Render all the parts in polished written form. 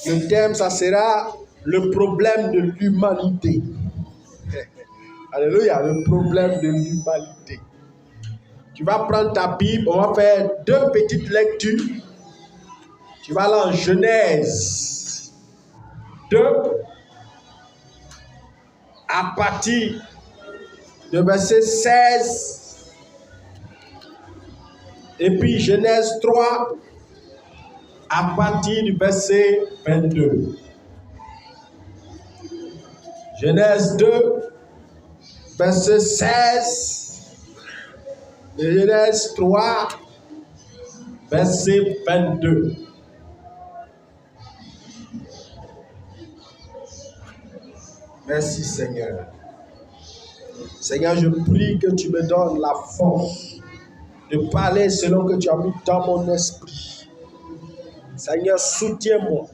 Le thème, ça sera le problème de l'humanité. Alléluia, le problème de l'humanité. Tu vas prendre ta Bible, on va faire 2 petites lectures. Tu vas aller en Genèse 2, à partir de verset 16, et puis Genèse 3, à partir du verset 22. Genèse 2, verset 16, et Genèse 3, verset 22. Merci Seigneur. Seigneur, je prie que tu me donnes la force de parler selon que tu as mis dans mon esprit. Seigneur, soutiens-moi.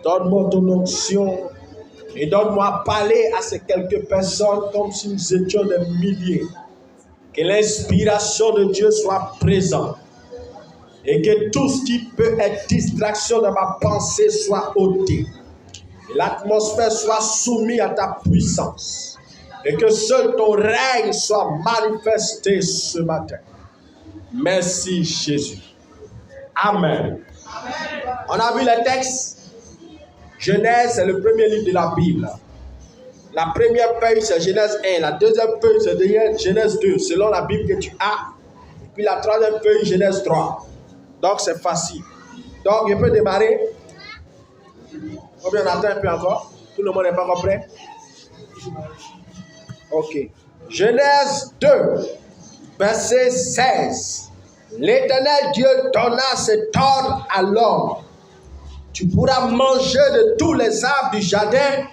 Donne-moi ton onction et donne-moi à parler à ces quelques personnes comme si nous étions des milliers. Que l'inspiration de Dieu soit présente et que tout ce qui peut être distraction dans ma pensée soit ôté. Que l'atmosphère soit soumise à ta puissance et que seul ton règne soit manifesté ce matin. Merci Jésus. Amen. On a vu le texte. Genèse, c'est le premier livre de la Bible. La première feuille, c'est Genèse 1. La deuxième feuille, c'est Genèse 2, selon la Bible que tu as. Et puis la troisième feuille, Genèse 3. Donc, c'est facile. Donc, je peux démarrer. Combien on attend un peu encore? Tout le monde n'est pas encore prêt? Ok. Genèse 2, verset 16. L'Éternel Dieu donna cet ordre à l'homme. Tu pourras manger de tous les arbres du jardin,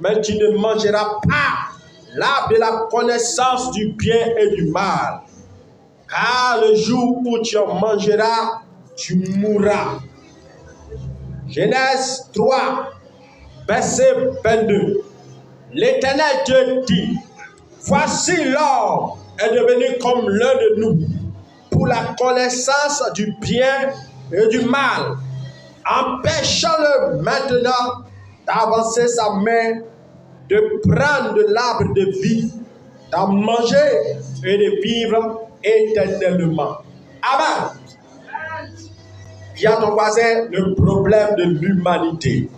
mais tu ne mangeras pas l'arbre de la connaissance du bien et du mal. Car le jour où tu en mangeras, tu mourras. Genèse 3, verset 22. L'Éternel Dieu dit, voici l'homme est devenu comme l'un de nous, pour la connaissance du bien et du mal. Empêchons-le maintenant d'avancer sa main, de prendre de l'arbre de vie, d'en manger et de vivre éternellement. Amen. Il y a ton voisin, le problème de l'humanité.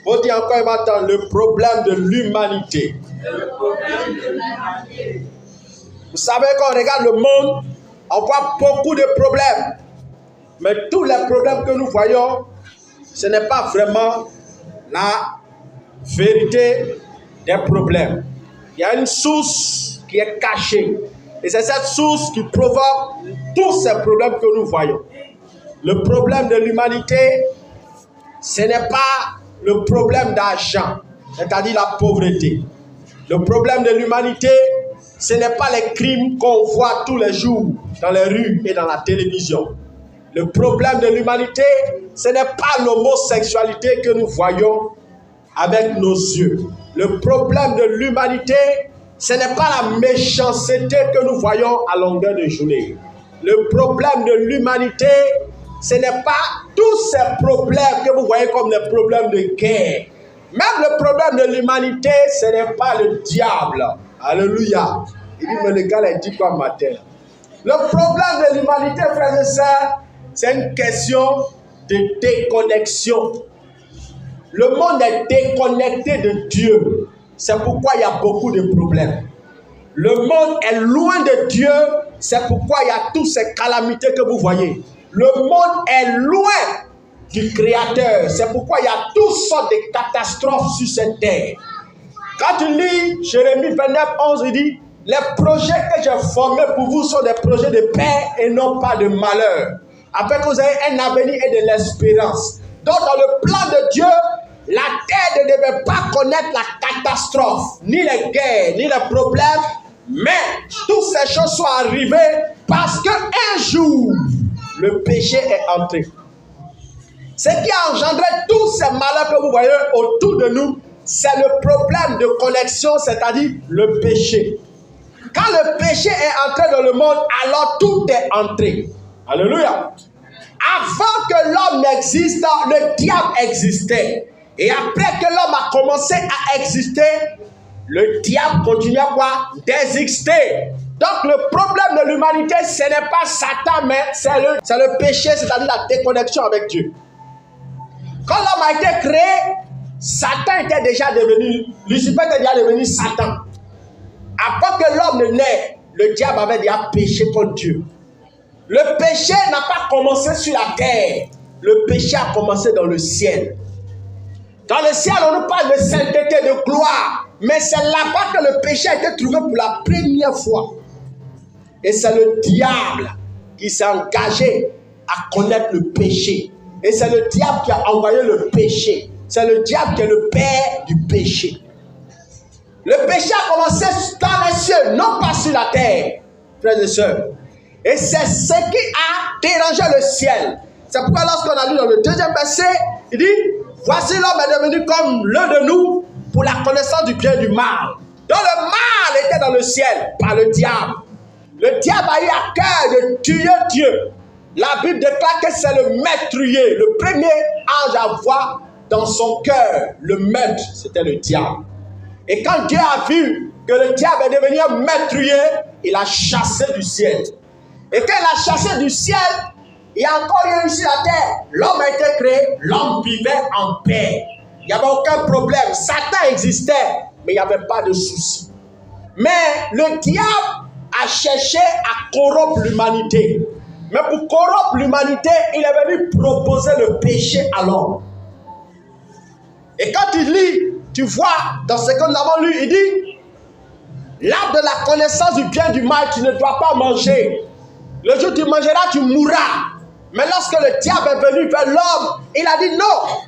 Faut dire encore maintenant, le problème de l'humanité. Vous savez, quand on regarde le monde, on voit beaucoup de problèmes. Mais tous les problèmes que nous voyons, ce n'est pas vraiment la vérité des problèmes. Il y a une source qui est cachée. Et c'est cette source qui provoque tous ces problèmes que nous voyons. Le problème de l'humanité, ce n'est pas le problème d'argent, c'est-à-dire la pauvreté. Le problème de l'humanité, ce n'est pas les crimes qu'on voit tous les jours dans les rues et dans la télévision. Le problème de l'humanité, ce n'est pas l'homosexualité que nous voyons avec nos yeux. Le problème de l'humanité, ce n'est pas la méchanceté que nous voyons à longueur de journée. Le problème de l'humanité, ce n'est pas tous ces problèmes que vous voyez comme des problèmes de guerre. Même le problème de l'humanité, ce n'est pas le diable. Alléluia. Il dit, mais le gars, il dit quoi matin? Le problème de l'humanité, frères et sœurs, c'est une question de déconnexion. Le monde est déconnecté de Dieu. C'est pourquoi il y a beaucoup de problèmes. Le monde est loin de Dieu. C'est pourquoi il y a toutes ces calamités que vous voyez. Le monde est loin du Créateur. C'est pourquoi il y a toutes sortes de catastrophes sur cette terre. Quand tu lis Jérémie 29, 11, il dit, les projets que j'ai formés pour vous sont des projets de paix et non pas de malheur, afin que vous ayez un avenir et de l'espérance. Donc dans le plan de Dieu, la terre ne devait pas connaître la catastrophe, ni les guerres, ni les problèmes, mais toutes ces choses sont arrivées parce qu'un jour, le péché est entré. Ce qui a engendré tous ces malheurs que vous voyez autour de nous, c'est le problème de connexion, c'est-à-dire le péché. Quand le péché est entré dans le monde, alors tout est entré. Alléluia. Avant que l'homme n'existe, le diable existait. Et après que l'homme a commencé à exister, le diable continue à quoi? D'exister. Donc le problème de l'humanité, ce n'est pas Satan, mais c'est le péché, c'est-à-dire la déconnexion avec Dieu. Quand l'homme a été créé, Satan était déjà devenu, Lucifer était déjà devenu Satan. Avant que l'homme ne naisse, le diable avait déjà péché contre Dieu. Le péché n'a pas commencé sur la terre. Le péché a commencé dans le ciel. Dans le ciel, on nous parle de sainteté, de gloire. Mais c'est là-bas que le péché a été trouvé pour la première fois. Et c'est le diable qui s'est engagé à connaître le péché. Et c'est le diable qui a envoyé le péché. C'est le diable qui est le père du péché. Le péché a commencé dans les cieux, non pas sur la terre, frères et sœurs. Et c'est ce qui a dérangé le ciel. C'est pourquoi lorsqu'on a lu dans le deuxième verset, il dit, voici l'homme est devenu comme l'un de nous pour la connaissance du bien et du mal. Donc le mal était dans le ciel par le diable. Le diable a eu à cœur de tuer Dieu. La Bible déclare que c'est le meurtrier, le premier ange à voir dans son cœur le meurtre, c'était le diable. Et quand Dieu a vu que le diable est devenu un meurtrier, il a chassé du ciel. Et quand il a chassé du ciel, il y a encore eu sur la terre. L'homme a été créé, l'homme vivait en paix. Il n'y avait aucun problème. Satan existait, mais il n'y avait pas de souci. Mais le diable a cherché à corrompre l'humanité. Mais pour corrompre l'humanité, il est venu proposer le péché à l'homme. Et quand tu lis, tu vois, dans ce que nous avons lu, il dit, l'arbre de la connaissance du bien et du mal, tu ne dois pas manger. Le jour où tu mangeras, tu mourras. Mais lorsque le diable est venu vers l'homme, il a dit non.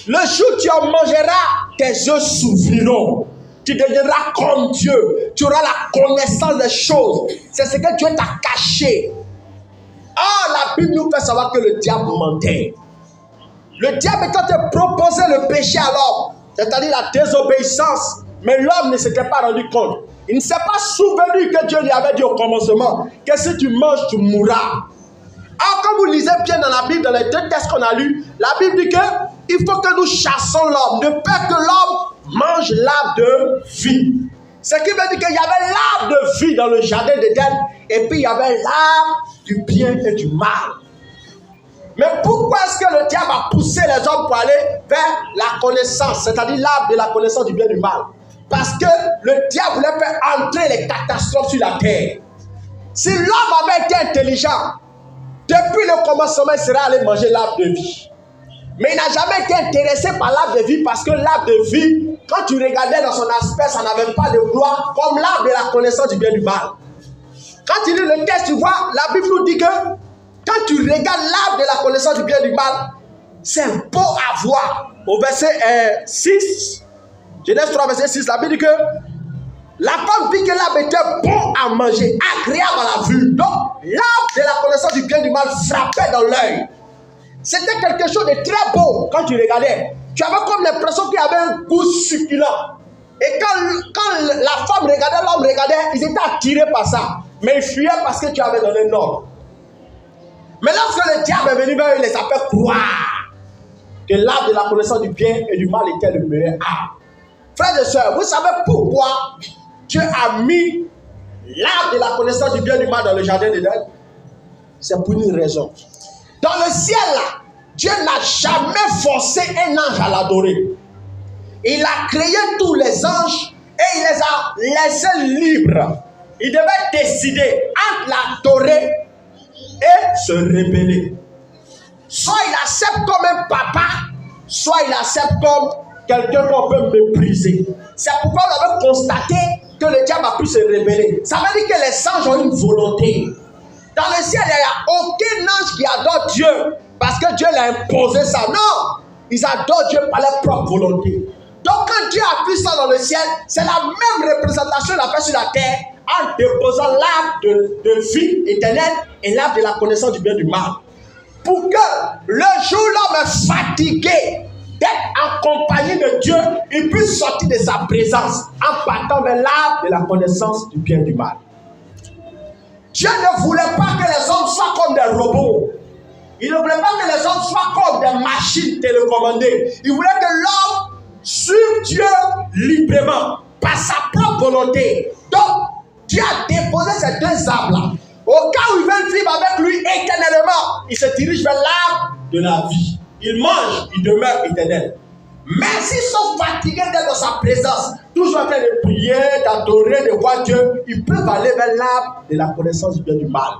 Le jour où tu en mangeras, tes yeux s'ouvriront. Tu deviendras comme Dieu. Tu auras la connaissance des choses. C'est ce que Dieu t'a caché. Or, la Bible nous fait savoir que le diable mentait. Le diable est en train de proposer le péché à l'homme, c'est-à-dire la désobéissance. Mais l'homme ne s'était pas rendu compte. Il ne s'est pas souvenu que Dieu lui avait dit au commencement que si tu manges, tu mourras. Alors, quand vous lisez bien dans la Bible, dans les deux textes qu'on a lus, la Bible dit qu'il faut que nous chassons l'homme, de peur que l'homme mange l'arbre de vie. Ce qui veut dire qu'il y avait l'arbre de vie dans le jardin d'Éden, et puis il y avait l'arbre du bien et du mal. Mais pourquoi est-ce que le diable a poussé les hommes pour aller vers la connaissance, c'est-à-dire l'arbre de la connaissance du bien et du mal? Parce que le diable voulait faire entrer les catastrophes sur la terre. Si l'homme avait été intelligent, depuis le commencement, il serait allé manger l'arbre de vie. Mais il n'a jamais été intéressé par l'arbre de vie parce que l'arbre de vie, quand tu regardais dans son aspect, ça n'avait pas de gloire comme l'arbre de la connaissance du bien et du mal. Quand tu lis le texte, tu vois, la Bible nous dit que quand tu regardes l'arbre de la connaissance du bien et du mal, c'est beau à voir. Au verset 6, Genèse 3, verset 6, la Bible dit que la femme vit que l'arbre était bon à manger, agréable à la vue. Donc, l'arbre de la connaissance du bien et du mal frappait dans l'œil. C'était quelque chose de très beau quand tu regardais. Tu avais comme l'impression qu'il y avait un goût succulent. Et quand la femme regardait, l'homme regardait, ils étaient attirés par ça. Mais ils fuyaient parce que tu avais donné l'ordre. Mais lorsque le diable est venu vers eux, il les a fait croire que l'arbre de la connaissance du bien et du mal était le meilleur arbre. Frères et sœurs, vous savez pourquoi Dieu a mis l'arbre de la connaissance du bien et du mal dans le jardin d'Éden? C'est pour une raison. Dans le ciel, là, Dieu n'a jamais forcé un ange à l'adorer. Il a créé tous les anges et il les a laissés libres. Il devait décider entre l'adorer et se rebeller. Soit il accepte comme un papa, soit il accepte comme quelqu'un qu'on peut mépriser. C'est pourquoi on avait constaté que le diable a pu se rebeller. Ça veut dire que les anges ont une volonté. Dans le ciel, il n'y a aucun ange qui adore Dieu parce que Dieu l'a imposé ça. Non, ils adorent Dieu par leur propre volonté. Donc quand Dieu a pris ça dans le ciel, c'est la même représentation qu'il a fait sur la terre en déposant l'arbre de vie éternelle et l'arbre de la connaissance du bien et du mal. Pour que le jour où l'homme est fatigué d'être accompagné de Dieu, il puisse sortir de sa présence en partant vers l'arbre de la connaissance du bien et du mal. Dieu ne voulait pas que les hommes soient comme des robots. Il ne voulait pas que les hommes soient comme des machines télécommandées. Il voulait que l'homme suive Dieu librement, par sa propre volonté. Donc, Dieu a déposé ces deux arbres-là. Au cas où ils veulent vivre avec lui éternellement, il se dirige vers l'arbre de la vie. Il mange, il demeure éternel. Mais s'ils sont fatigués d'être dans sa présence, toujours en train de prier, d'adorer, de voir Dieu, ils peuvent aller vers l'arbre de la connaissance du bien et du mal.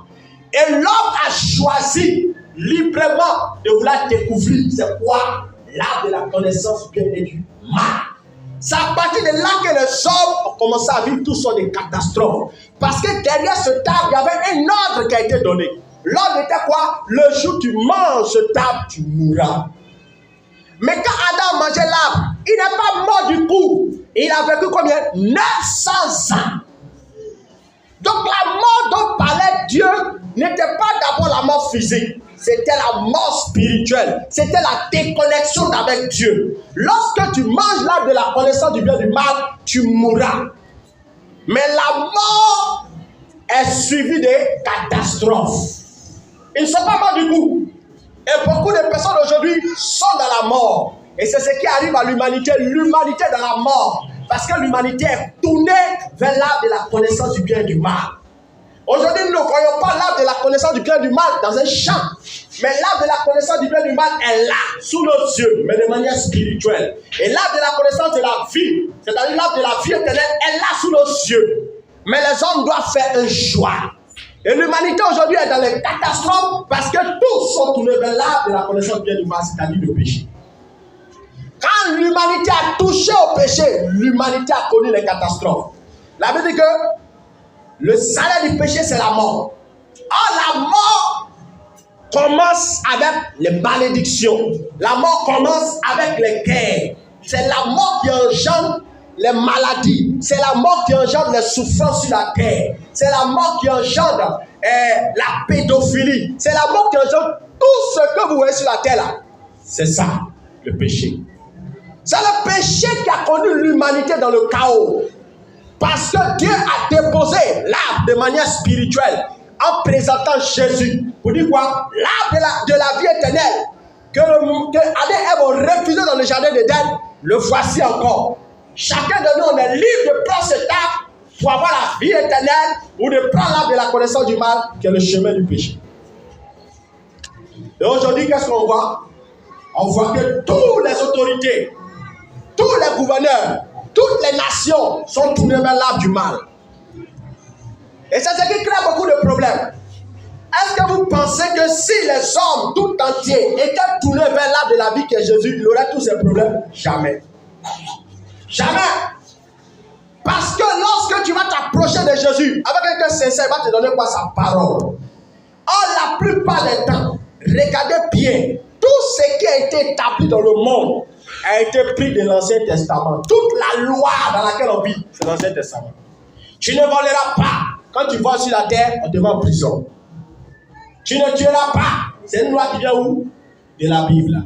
Et l'homme a choisi librement de vouloir découvrir c'est quoi l'arbre de la connaissance du bien et du mal. C'est à partir de là que les hommes ont commencé à vivre toutes sortes de catastrophes. Parce que derrière ce arbre, il y avait un ordre qui a été donné. L'ordre était quoi? Le jour où tu manges ce arbre, tu mourras. Mais quand Adam mangeait l'arbre, il n'est pas mort du coup. Il a vécu combien? 900 ans. Donc la mort dont parlait Dieu n'était pas d'abord la mort physique. C'était la mort spirituelle. C'était la déconnexion avec Dieu. Lorsque tu manges l'arbre de la connaissance du bien et du mal, tu mourras. Mais la mort est suivie de catastrophes. Ils ne sont pas morts du coup. Et beaucoup de personnes aujourd'hui sont dans la mort. Et c'est ce qui arrive à l'humanité. L'humanité est dans la mort. Parce que l'humanité est tournée vers l'arbre de la connaissance du bien et du mal. Aujourd'hui, nous ne voyons pas l'arbre de la connaissance du bien et du mal dans un champ. Mais l'arbre de la connaissance du bien et du mal est là, sous nos yeux, mais de manière spirituelle. Et l'arbre de la connaissance de la vie, c'est-à-dire l'arbre de la vie éternelle, est là sous nos yeux. Mais les hommes doivent faire un choix. Et l'humanité aujourd'hui est dans les catastrophes parce que tous sont tournés vers l'arbre de la connaissance du bien et du mal, c'est-à-dire le péché. Quand l'humanité a touché au péché, l'humanité a connu les catastrophes. La Bible dit que le salaire du péché, c'est la mort. Or, la mort commence avec les malédictions. La mort commence avec les guerres. C'est la mort qui engendre les maladies. C'est la mort qui engendre les souffrances sur la terre. C'est la mort qui engendre la pédophilie. C'est la mort qui engendre tout ce que vous voyez sur la terre là. C'est ça, le péché. C'est le péché qui a conduit l'humanité dans le chaos. Parce que Dieu a déposé l'arbre de manière spirituelle en présentant Jésus. Vous dites quoi? L'arbre de la vie éternelle que Adam et Ève ont refusé dans le jardin d'Éden, le voici encore. Chacun de nous, on est libre de prendre cet arbre pour avoir la vie éternelle ou de prendre l'arbre de la connaissance du mal qui est le chemin du péché. Et aujourd'hui, qu'est-ce qu'on voit? On voit que toutes les autorités, tous les gouverneurs, toutes les nations sont tournées vers l'arbre du mal. Et c'est ce qui crée beaucoup de problèmes. Est-ce que vous pensez que si les hommes tout entiers étaient tournés vers l'arbre de la vie qui est Jésus, il aurait tous ces problèmes? Jamais. Jamais. Parce que lorsque tu vas t'approcher de Jésus, avec un cœur sincère, il va te donner quoi? Sa parole. Or, la plupart des temps, regardez bien, tout ce qui a été établi dans le monde a été pris de l'Ancien Testament. Toute la loi dans laquelle on vit, c'est l'Ancien Testament. Tu ne voleras pas. Quand tu voles sur la terre, on te met en prison. Tu ne tueras pas. C'est une loi qui vient où? De la Bible.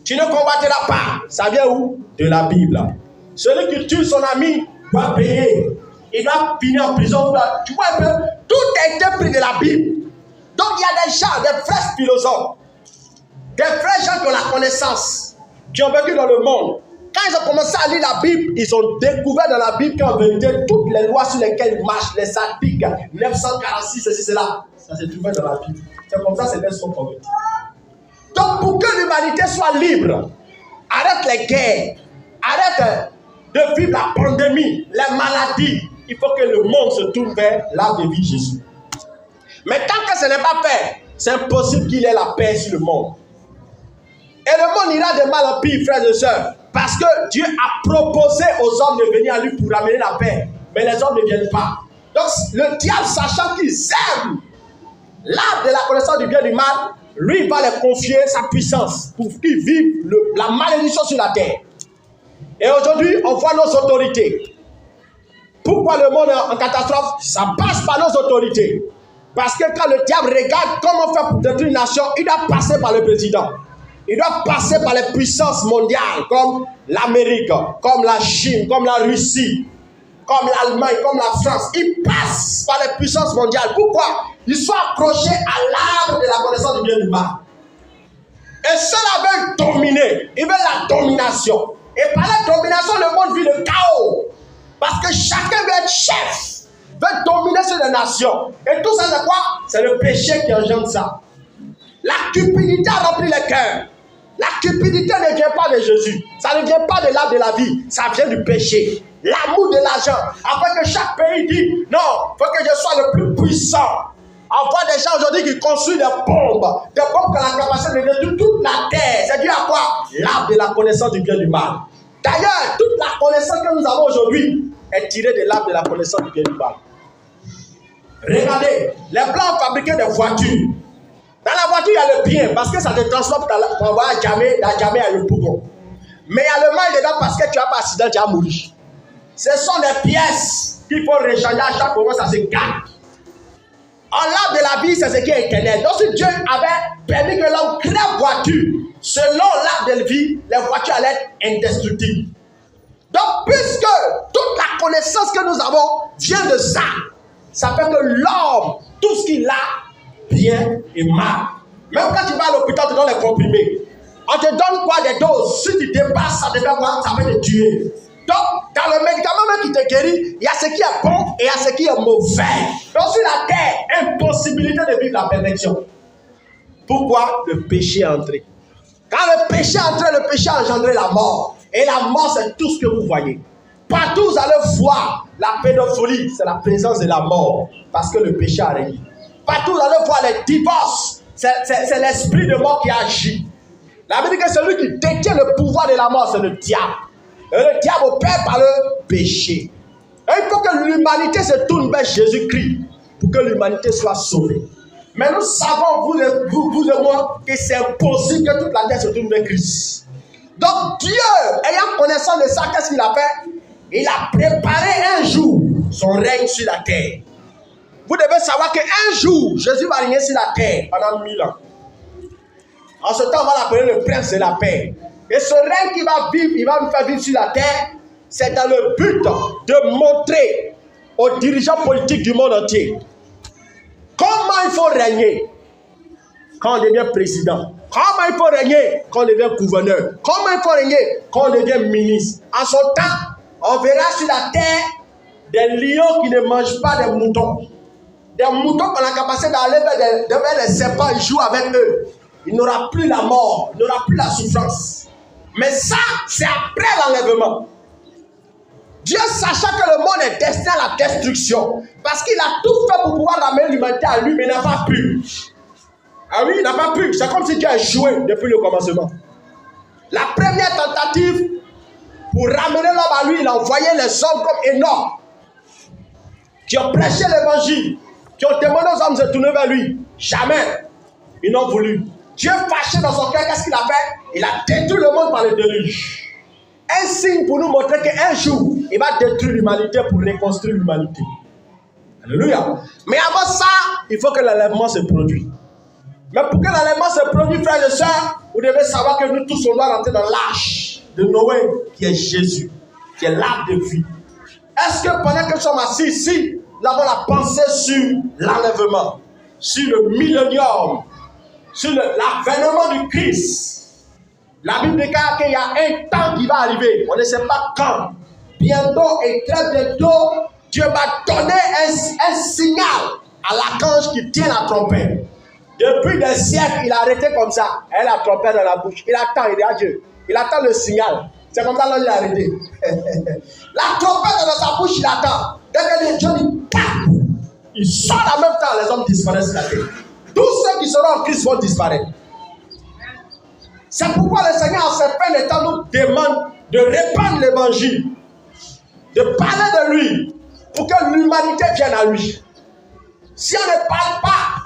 Tu ne combattras pas. Ça vient où? De la Bible. Celui qui tue son ami doit payer. Il doit finir en prison. Tu vois un peu? Tout a été pris de la Bible. Donc il y a des gens, des vrais philosophes, des vrais gens qui ont la connaissance, qui ont vécu dans le monde. Quand ils ont commencé à lire la Bible, ils ont découvert dans la Bible qu'en vérité, toutes les lois sur lesquelles ils marchent, les articles 946, ceci, cela, ça se trouvait dans la Bible. C'est comme ça que ces gens sont convertis. Donc pour que l'humanité soit libre, arrête les guerres, arrête de vivre la pandémie, les maladies. Il faut que le monde se tourne vers l'arbre de vie Jésus. Mais tant que ce n'est pas fait, c'est impossible qu'il ait la paix sur le monde. Et le monde ira de mal en pire, frères et sœurs. Parce que Dieu a proposé aux hommes de venir à lui pour amener la paix. Mais les hommes ne viennent pas. Donc le diable, sachant qu'ils aiment l'arbre de la connaissance du bien et du mal, lui va leur confier sa puissance pour qu'ils vivent la malédiction sur la terre. Et aujourd'hui, on voit nos autorités. Pourquoi le monde est en catastrophe? Ça passe par nos autorités. Parce que quand le diable regarde comment faire pour détruire une nation, il doit passer par le président. Il doit passer par les puissances mondiales comme l'Amérique, comme la Chine, comme la Russie, comme l'Allemagne, comme la France. Il passe par les puissances mondiales. Pourquoi? Ils sont accrochés à l'arbre de la connaissance du bien et du mal. Et cela veut dominer. Ils veulent la domination. Et par la domination, le monde vit le chaos. Parce que chacun veut être chef. Veut dominer sur les nations. Et tout ça, c'est quoi? C'est le péché qui engendre ça. La cupidité a rempli les cœurs. La cupidité ne vient pas de Jésus. Ça ne vient pas de l'arbre de la vie. Ça vient du péché. L'amour de l'argent. Afin que chaque pays dit, non, il faut que je sois le plus puissant. On voit des gens aujourd'hui qui construisent des bombes qui ont la capacité de détruire toute la terre. C'est dû à quoi? L'arbre de la connaissance du bien et du mal. D'ailleurs, toute la connaissance que nous avons aujourd'hui est tirée de l'arbre de la connaissance du bien et du mal. Regardez, les blancs fabriquaient des voitures. Dans la voiture, il y a le bien parce que ça te transporte pour avoir jamais à Yopougon. Mais il y a le mal dedans parce que tu n'as pas accident, tu as mouru. Ce sont des pièces qu'il faut rechanger à chaque moment, ça se gagne. En l'arbre de la vie, c'est ce qui est éternel. Donc, si Dieu avait permis que l'homme crée une voiture, selon l'arbre de la vie, les voitures allaient être indestructibles. Donc, puisque toute la connaissance que nous avons vient de ça, ça fait que l'homme, tout ce qu'il a, bien et mal. Même quand tu vas à l'hôpital, tu donnes les comprimés. On te donne quoi? Des doses. Si tu dépasses, ça va te tuer. Donc, dans le médicament même qui te guérit, il y a ce qui est bon et il y a ce qui est mauvais. Donc, sur la terre, impossibilité de vivre la perfection. Pourquoi? Le péché est entré. Quand le péché est entré, le péché a engendré la mort. Et la mort, c'est tout ce que vous voyez. Partout, vous allez voir la pédophilie, c'est la présence de la mort. Parce que le péché a régné. Partout, vous allez voir les divorces. C'est l'esprit de mort qui agit. La Bible dit que celui qui détient le pouvoir de la mort, c'est le diable. Et le diable opère par le péché. Et il faut que l'humanité se tourne vers Jésus-Christ pour que l'humanité soit sauvée. Mais nous savons, vous et moi, que c'est impossible que toute la terre se tourne vers Christ. Donc Dieu, ayant connaissance de ça, qu'est-ce qu'il a fait? Il a préparé un jour son règne sur la terre. Vous devez savoir qu'un jour, Jésus va régner sur la terre pendant 1000 ans. En ce temps, on va l'appeler le prince de la paix. Et ce règne qu'il va vivre, il va nous faire vivre sur la terre, c'est dans le but de montrer aux dirigeants politiques du monde entier comment il faut régner quand on devient président, comment il faut régner quand on devient gouverneur, comment il faut régner quand on devient ministre. En son temps, on verra sur la terre des lions qui ne mangent pas des moutons. Des moutons qui ont la capacité d'aller vers les serpents, ils jouent avec eux. Il n'aura plus la mort, il n'aura plus la souffrance. Mais ça, c'est après l'enlèvement. Dieu, sachant que le monde est destiné à la destruction, parce qu'il a tout fait pour pouvoir ramener l'humanité à lui, mais il n'a pas pu. Ah oui, il n'a pas pu. C'est comme si Dieu a échoué depuis le commencement. La première tentative, pour ramener l'homme à lui, il a envoyé les hommes comme Enoch, qui ont prêché l'évangile, qui ont demandé aux hommes de se tourner vers lui. Jamais. Ils n'ont voulu. Dieu fâché dans son cœur, qu'est-ce qu'il a fait? Il a détruit le monde par le déluge. Un signe pour nous montrer qu'un jour, il va détruire l'humanité pour reconstruire l'humanité. Alléluia. Mais avant ça, il faut que l'enlèvement se produise. Mais pour que l'enlèvement se produise, frères et sœurs, vous devez savoir que nous tous, on doit rentrer dans l'arche de Noé, qui est Jésus, qui est l'arbre de vie. Est-ce que pendant que nous sommes assis ici, nous avons la pensée sur l'enlèvement, sur le millénium, sur l'avènement du Christ? La Bible déclare qu'il y a un temps qui va arriver. On ne sait pas quand. Bientôt et très bientôt, Dieu va donner un signal à l'archange qui tient la trompette. Depuis des siècles, il a arrêté comme ça. Elle a la trompette dans la bouche. Il attend, il dit à Dieu. Il attend le signal. C'est comme ça qu'il a arrêté. La trompette dans sa bouche, il attend. Dès que Dieu dit, paf, il sort en même temps, les hommes disparaissent de la terre. Tous ceux qui seront en Christ vont disparaître. C'est pourquoi le Seigneur, en certains temps, nous demande de répandre l'évangile, de parler de lui, pour que l'humanité vienne à lui. Si on ne parle pas,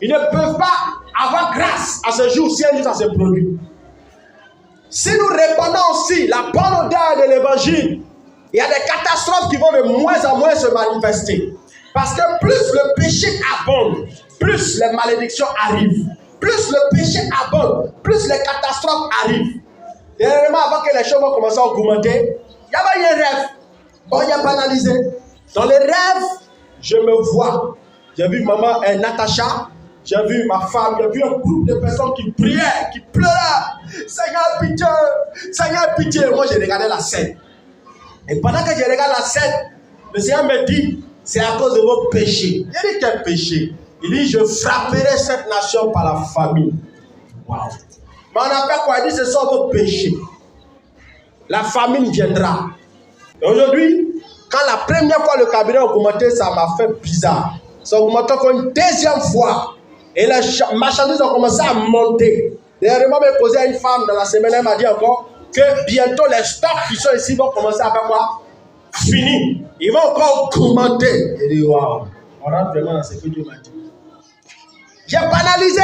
ils ne peuvent pas avoir grâce à ce jour si un jour ça se produit. Si nous répandons aussi la bonne odeur de l'évangile, il y a des catastrophes qui vont de moins en moins se manifester. Parce que plus le péché abonde, plus les malédictions arrivent. Plus le péché abonde, plus les catastrophes arrivent. Dernièrement, avant que les choses vont commencer à augmenter, il y avait un rêve. Bon, il y a banalisé. Dans les rêves, je me vois. J'ai vu maman Natacha J'ai vu ma femme, j'ai vu un groupe de personnes qui priaient, qui pleuraient. Seigneur, pitié. Et moi, j'ai regardé la scène. Et pendant que je regarde la scène, le Seigneur me dit, c'est à cause de vos péchés. Il dit, quel péché? Il dit, je frapperai cette nation par la famine. Wow. Mais on appelle quoi? Il dit, ce sont vos péchés. La famine viendra. Et aujourd'hui, quand la première fois le cabinet a augmenté, ça m'a fait bizarre. Ça a augmenté encore une deuxième fois. Et les marchandises ont commencé à monter. Dernièrement, j'ai posé à une femme dans la semaine, elle m'a dit encore que bientôt les stocks qui sont ici vont commencer à faire quoi? Fini. Ils vont encore augmenter. J'ai dit, waouh, on rentre vraiment dans ce que Dieu m'a dit. J'ai banalisé.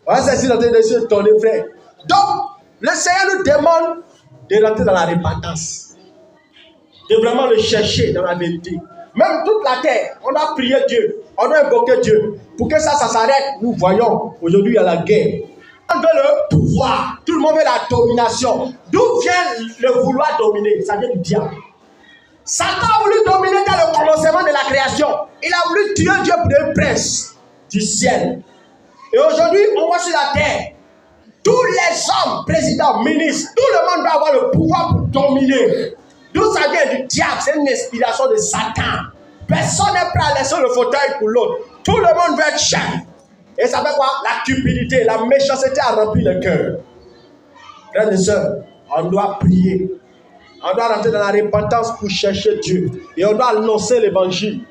On va s'asseoir dans tes yeux, ton frère. Donc, le Seigneur nous demande de rentrer dans la repentance. De vraiment le chercher dans la vérité. Même toute la terre, on a prié Dieu, on a invoqué Dieu. Pour que ça s'arrête, nous voyons, aujourd'hui il y a la guerre. On veut le pouvoir, tout le monde veut la domination. D'où vient le vouloir dominer? Ça vient du diable. Satan a voulu dominer dans le commencement de la création. Il a voulu tuer Dieu pour devenir prince du ciel. Et aujourd'hui, on voit sur la terre, tous les hommes, présidents, ministres, tout le monde va avoir le pouvoir pour dominer. D'où ça vient du diable, c'est une inspiration de Satan. Personne n'est prêt à laisser le fauteuil pour l'autre. Tout le monde veut être chef. Et ça fait quoi? La cupidité, la méchanceté a rempli le cœur. Frères et sœurs, on doit prier. On doit rentrer dans la repentance pour chercher Dieu. Et on doit annoncer l'évangile.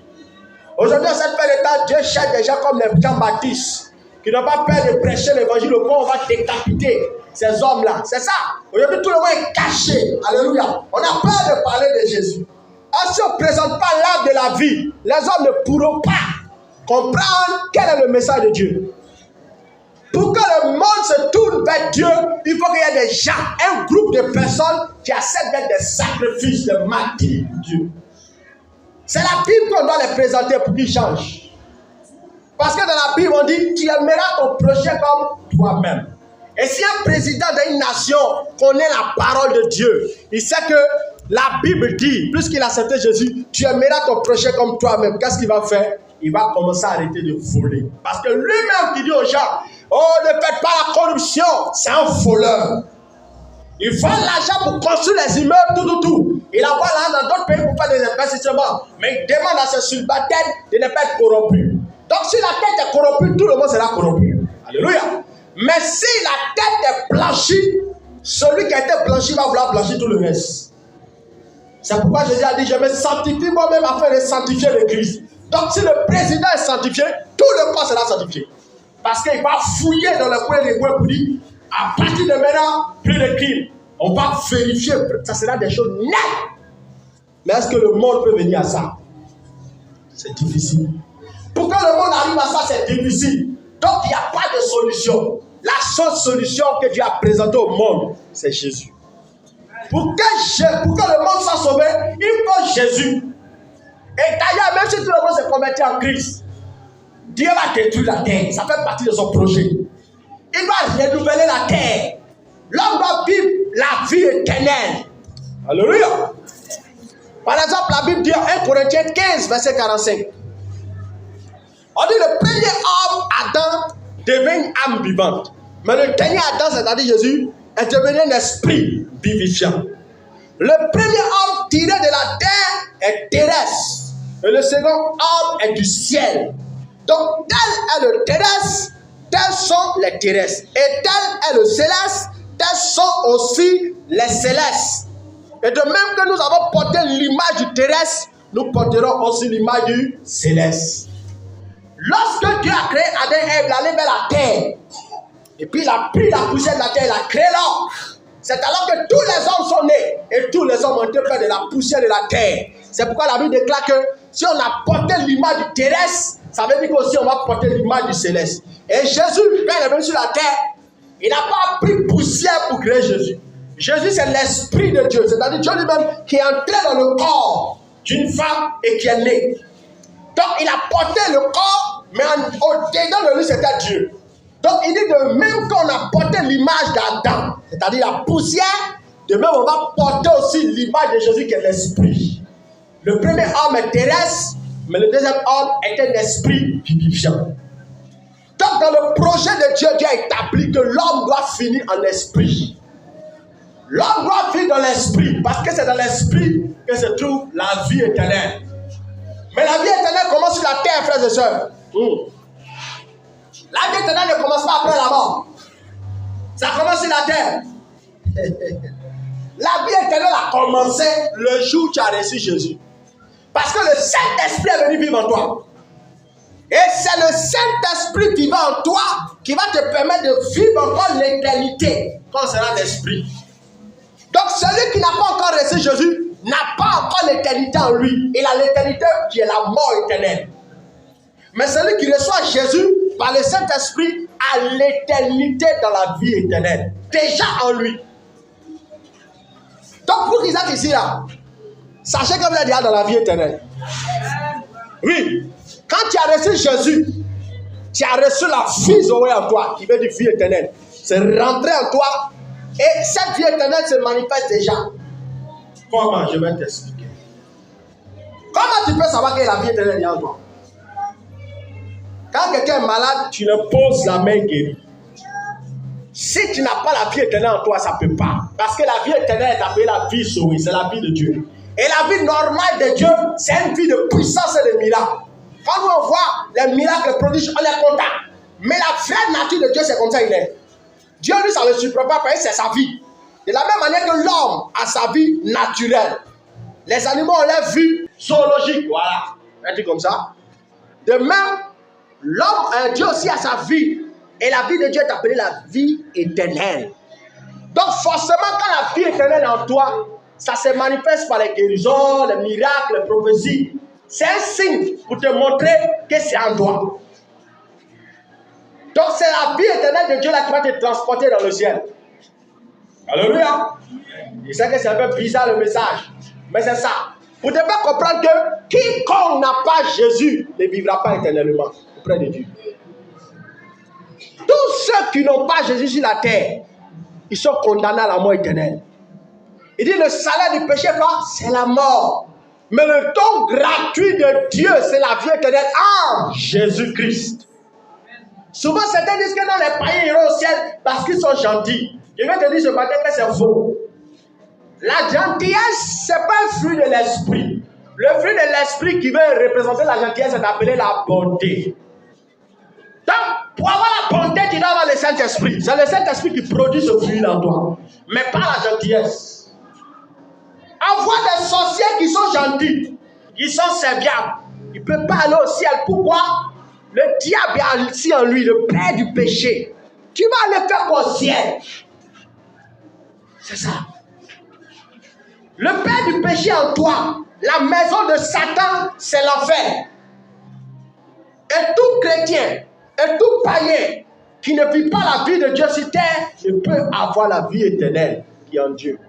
Aujourd'hui, à cette période d'état, Dieu cherche des gens comme les Jean-Baptiste, qui n'ont pas peur de prêcher l'évangile. Au point où on va décapiter ces hommes-là. C'est ça. Aujourd'hui, tout le monde est caché. Alléluia. On a peur de parler de Jésus. Et si on ne présente pas l'arbre de la vie, les hommes ne pourront pas comprendre quel est le message de Dieu. Pour que le monde se tourne vers Dieu, il faut qu'il y ait des gens, un groupe de personnes qui acceptent d'être des sacrifices, des martyrs pour Dieu. C'est la Bible qu'on doit les présenter pour qu'ils changent. Parce que dans la Bible, on dit, tu aimeras ton prochain comme toi-même. Et si un président d'une nation connaît la parole de Dieu, il sait que la Bible dit, puisqu'il a accepté Jésus, tu aimeras ton prochain comme toi-même. Qu'est-ce qu'il va faire? Il va commencer à arrêter de voler. Parce que lui-même qui dit aux gens, oh, ne faites pas la corruption, c'est un voleur. Il vole l'argent pour construire les immeubles, tout. Il envoie l'argent dans d'autres pays pour faire des investissements. Mais il demande à ses subalternes de ne pas être corrompus. Donc si la tête est corrompue, tout le monde sera corrompu. Alléluia. Mais si la tête est blanchie, celui qui a été blanchi va vouloir blanchir tout le reste. C'est pourquoi Jésus a dit, je me sanctifie moi-même afin de sanctifier l'Église. Donc si le président est sanctifié, tout le corps sera sanctifié. Parce qu'il va fouiller dans le coin des coins pour dire, à partir de maintenant, plus de crimes. On va vérifier, ça sera des choses nettes. Mais est-ce que le monde peut venir à ça? C'est difficile. Pour que le monde arrive à ça, c'est difficile. Donc il n'y a pas de solution. La seule solution que Dieu a présentée au monde, c'est Jésus. Pour que le monde soit sauvé, il faut Jésus. Et d'ailleurs, même si tout le monde se convertit en Christ, Dieu va détruire la terre. Ça fait partie de son projet. Il va renouveler la terre. L'homme doit vivre la vie éternelle. Alléluia. Par exemple, la Bible dit en 1 Corinthiens 15, verset 45. On dit le premier homme, Adam, devient une âme vivante. Mais le dernier Adam, c'est-à-dire Jésus, est devenu un esprit vivifiant. Le premier homme tiré de la terre est terrestre. Et le second homme est du ciel. Donc, tel est le terrestre, tels sont les terrestres. Et tel est le céleste, tels sont aussi les célestes. Et de même que nous avons porté l'image du terrestre, nous porterons aussi l'image du céleste. Lorsque Dieu a créé Adam et Ève, il allait vers la terre. Et puis il a pris la poussière de la terre, il a créé l'homme. C'est alors que tous les hommes sont nés. Et tous les hommes ont été faits de la poussière de la terre. C'est pourquoi la Bible déclare que si on a porté l'image du terrestre, ça veut dire qu'aussi on va porter l'image du céleste. Et Jésus, quand il est venu sur la terre, il n'a pas pris poussière pour créer Jésus. Jésus, c'est l'Esprit de Dieu. C'est-à-dire Dieu lui-même qui est entré dans le corps d'une femme et qui est né. Donc il a porté le corps, mais au-dedans de lui, c'était Dieu. Donc il dit de même qu'on a porté l'image d'Adam, c'est-à-dire la poussière, de même on va porter aussi l'image de Jésus qui est l'Esprit. Le premier homme est terrestre, mais le deuxième homme est un esprit vivifiant. Donc dans le projet de Dieu, Dieu a établi que l'homme doit finir en esprit. L'homme doit vivre dans l'esprit, parce que c'est dans l'esprit que se trouve la vie éternelle. Mais la vie éternelle commence sur la terre, frères et sœurs. La vie éternelle ne commence pas après la mort. Ça commence sur la terre. La vie éternelle a commencé le jour où tu as reçu Jésus. Parce que le Saint-Esprit est venu vivre en toi. Et c'est le Saint-Esprit vivant en toi qui va te permettre de vivre encore l'éternité quand on sera l'esprit. Donc celui qui n'a pas encore reçu Jésus n'a pas encore l'éternité en lui. Il a l'éternité qui est la mort éternelle. Mais celui qui reçoit Jésus par le Saint-Esprit a l'éternité dans la vie éternelle. Déjà en lui. Donc pour qu'ils êtes ici là, sachez que vous êtes déjà dans la vie éternelle. Oui. Quand tu as reçu Jésus, tu as reçu la vie Zoé en toi, qui veut dire vie éternelle. C'est rentré en toi. Et cette vie éternelle se manifeste déjà. Comment? Je vais t'expliquer. Comment tu peux savoir que la vie éternelle est en toi? Quand quelqu'un est malade, tu le poses la main guérie. Si tu n'as pas la vie éternelle en toi, ça ne peut pas. Parce que la vie éternelle est appelée la vie sauvée, c'est la vie de Dieu. Et la vie normale de Dieu, c'est une vie de puissance et de miracles. Quand nous on voit les miracles, les prodiges, on est content. Mais la vraie nature de Dieu, c'est comme ça il est. Dieu, lui, ça ne le surprend pas parce que c'est sa vie. De la même manière que l'homme a sa vie naturelle. Les animaux ont leur vie zoologique. Voilà. Un truc comme ça. De même, l'homme, Dieu aussi a sa vie. Et la vie de Dieu est appelée la vie éternelle. Donc forcément, quand la vie éternelle est en toi, ça se manifeste par les guérisons, les miracles, les prophéties. C'est un signe pour te montrer que c'est en toi. Donc c'est la vie éternelle de Dieu là qui va te transporter dans le ciel. Alléluia. Je sais que c'est un peu bizarre le message, mais c'est ça. Vous devez comprendre que quiconque n'a pas Jésus ne vivra pas éternellement auprès de Dieu. Tous ceux qui n'ont pas Jésus sur la terre, ils sont condamnés à la mort éternelle. Il dit le salaire du péché, c'est la mort. Mais le don gratuit de Dieu, c'est la vie éternelle en Jésus-Christ. Souvent, certains disent que non, les païens iront au ciel parce qu'ils sont gentils. Je vais te dire ce matin que c'est faux. La gentillesse, ce n'est pas un fruit de l'esprit. Le fruit de l'esprit qui veut représenter la gentillesse est appelé la bonté. Donc, pour avoir la bonté, tu dois avoir le Saint-Esprit. C'est le Saint-Esprit qui produit ce fruit en toi. Mais pas la gentillesse. Avoir des sorciers qui sont gentils, qui sont serviables, ils ne peuvent pas aller au ciel. Pourquoi? Le diable est ici en lui, le père du péché. Tu vas aller faire au ciel. C'est ça. Le père du péché en toi, la maison de Satan, c'est l'enfer. Et tout chrétien, et tout païen qui ne vit pas la vie de Dieu sur terre, ne peut avoir la vie éternelle qui est en Dieu.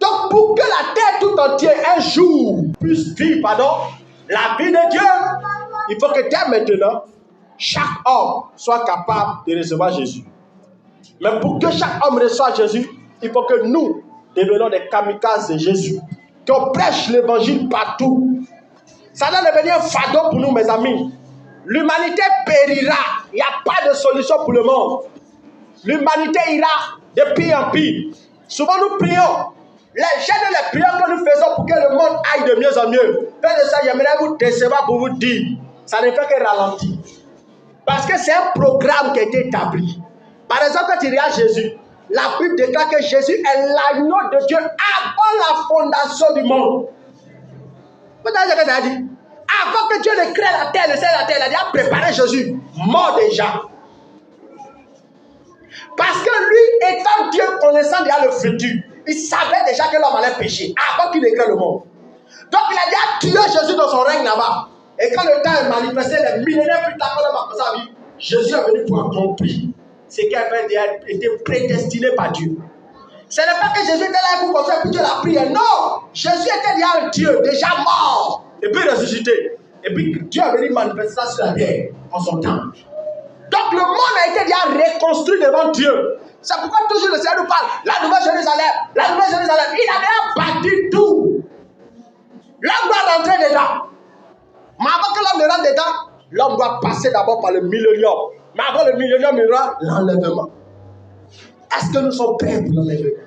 Donc pour que la terre tout entière un jour puisse vivre, la vie de Dieu, il faut que dès maintenant, chaque homme soit capable de recevoir Jésus. Mais pour que chaque homme reçoive Jésus, il faut que nous devenions des kamikazes de Jésus. Qu'on prêche l'évangile partout. Ça doit devenir un fardeau pour nous, mes amis. L'humanité périra. Il n'y a pas de solution pour le monde. L'humanité ira de pire en pire. Souvent nous prions. Les gènes et les prières que nous faisons pour que le monde aille de mieux en mieux. Faites de ça, j'aimerais vous décevoir pour vous dire. Ça ne fait que ralentir. Parce que c'est un programme qui a été établi. Par exemple, quand tu regardes Jésus, la Bible déclare que Jésus est l'agneau de Dieu avant la fondation du monde. Vous savez ce que ça a dit? Avant que Dieu ne crée la terre, le ciel et la terre, il a déjà préparé Jésus, mort déjà. Parce que lui, étant Dieu, connaissant déjà le futur, il savait déjà que l'homme allait pécher avant qu'il ne crée le monde. Donc il a déjà tué Jésus dans son règne là-bas. Et quand le temps est manifesté, les millénaires plus tard, quand l'homme a commencé à vivre, Jésus est venu pour accomplir ce qui avait été prédestiné par Dieu. Ce n'est pas que Jésus était là pour comme ça, puis Dieu l'a pris. Non! Jésus était déjà un Dieu, déjà mort, et puis ressuscité. Et puis Dieu a venu manifester ça sur la terre en son temps. Donc le monde a été déjà reconstruit devant Dieu. C'est pourquoi toujours le Seigneur nous parle. La nouvelle Jérusalem, la nouvelle Jérusalem. Il a déjà bâti tout. L'homme doit rentrer dedans. Mais avant que l'homme ne rentre dedans, l'homme doit passer d'abord par le millénium. Mais avant le millénium, il y aura l'enlèvement. Est-ce que nous sommes prêts pour l'enlèvement?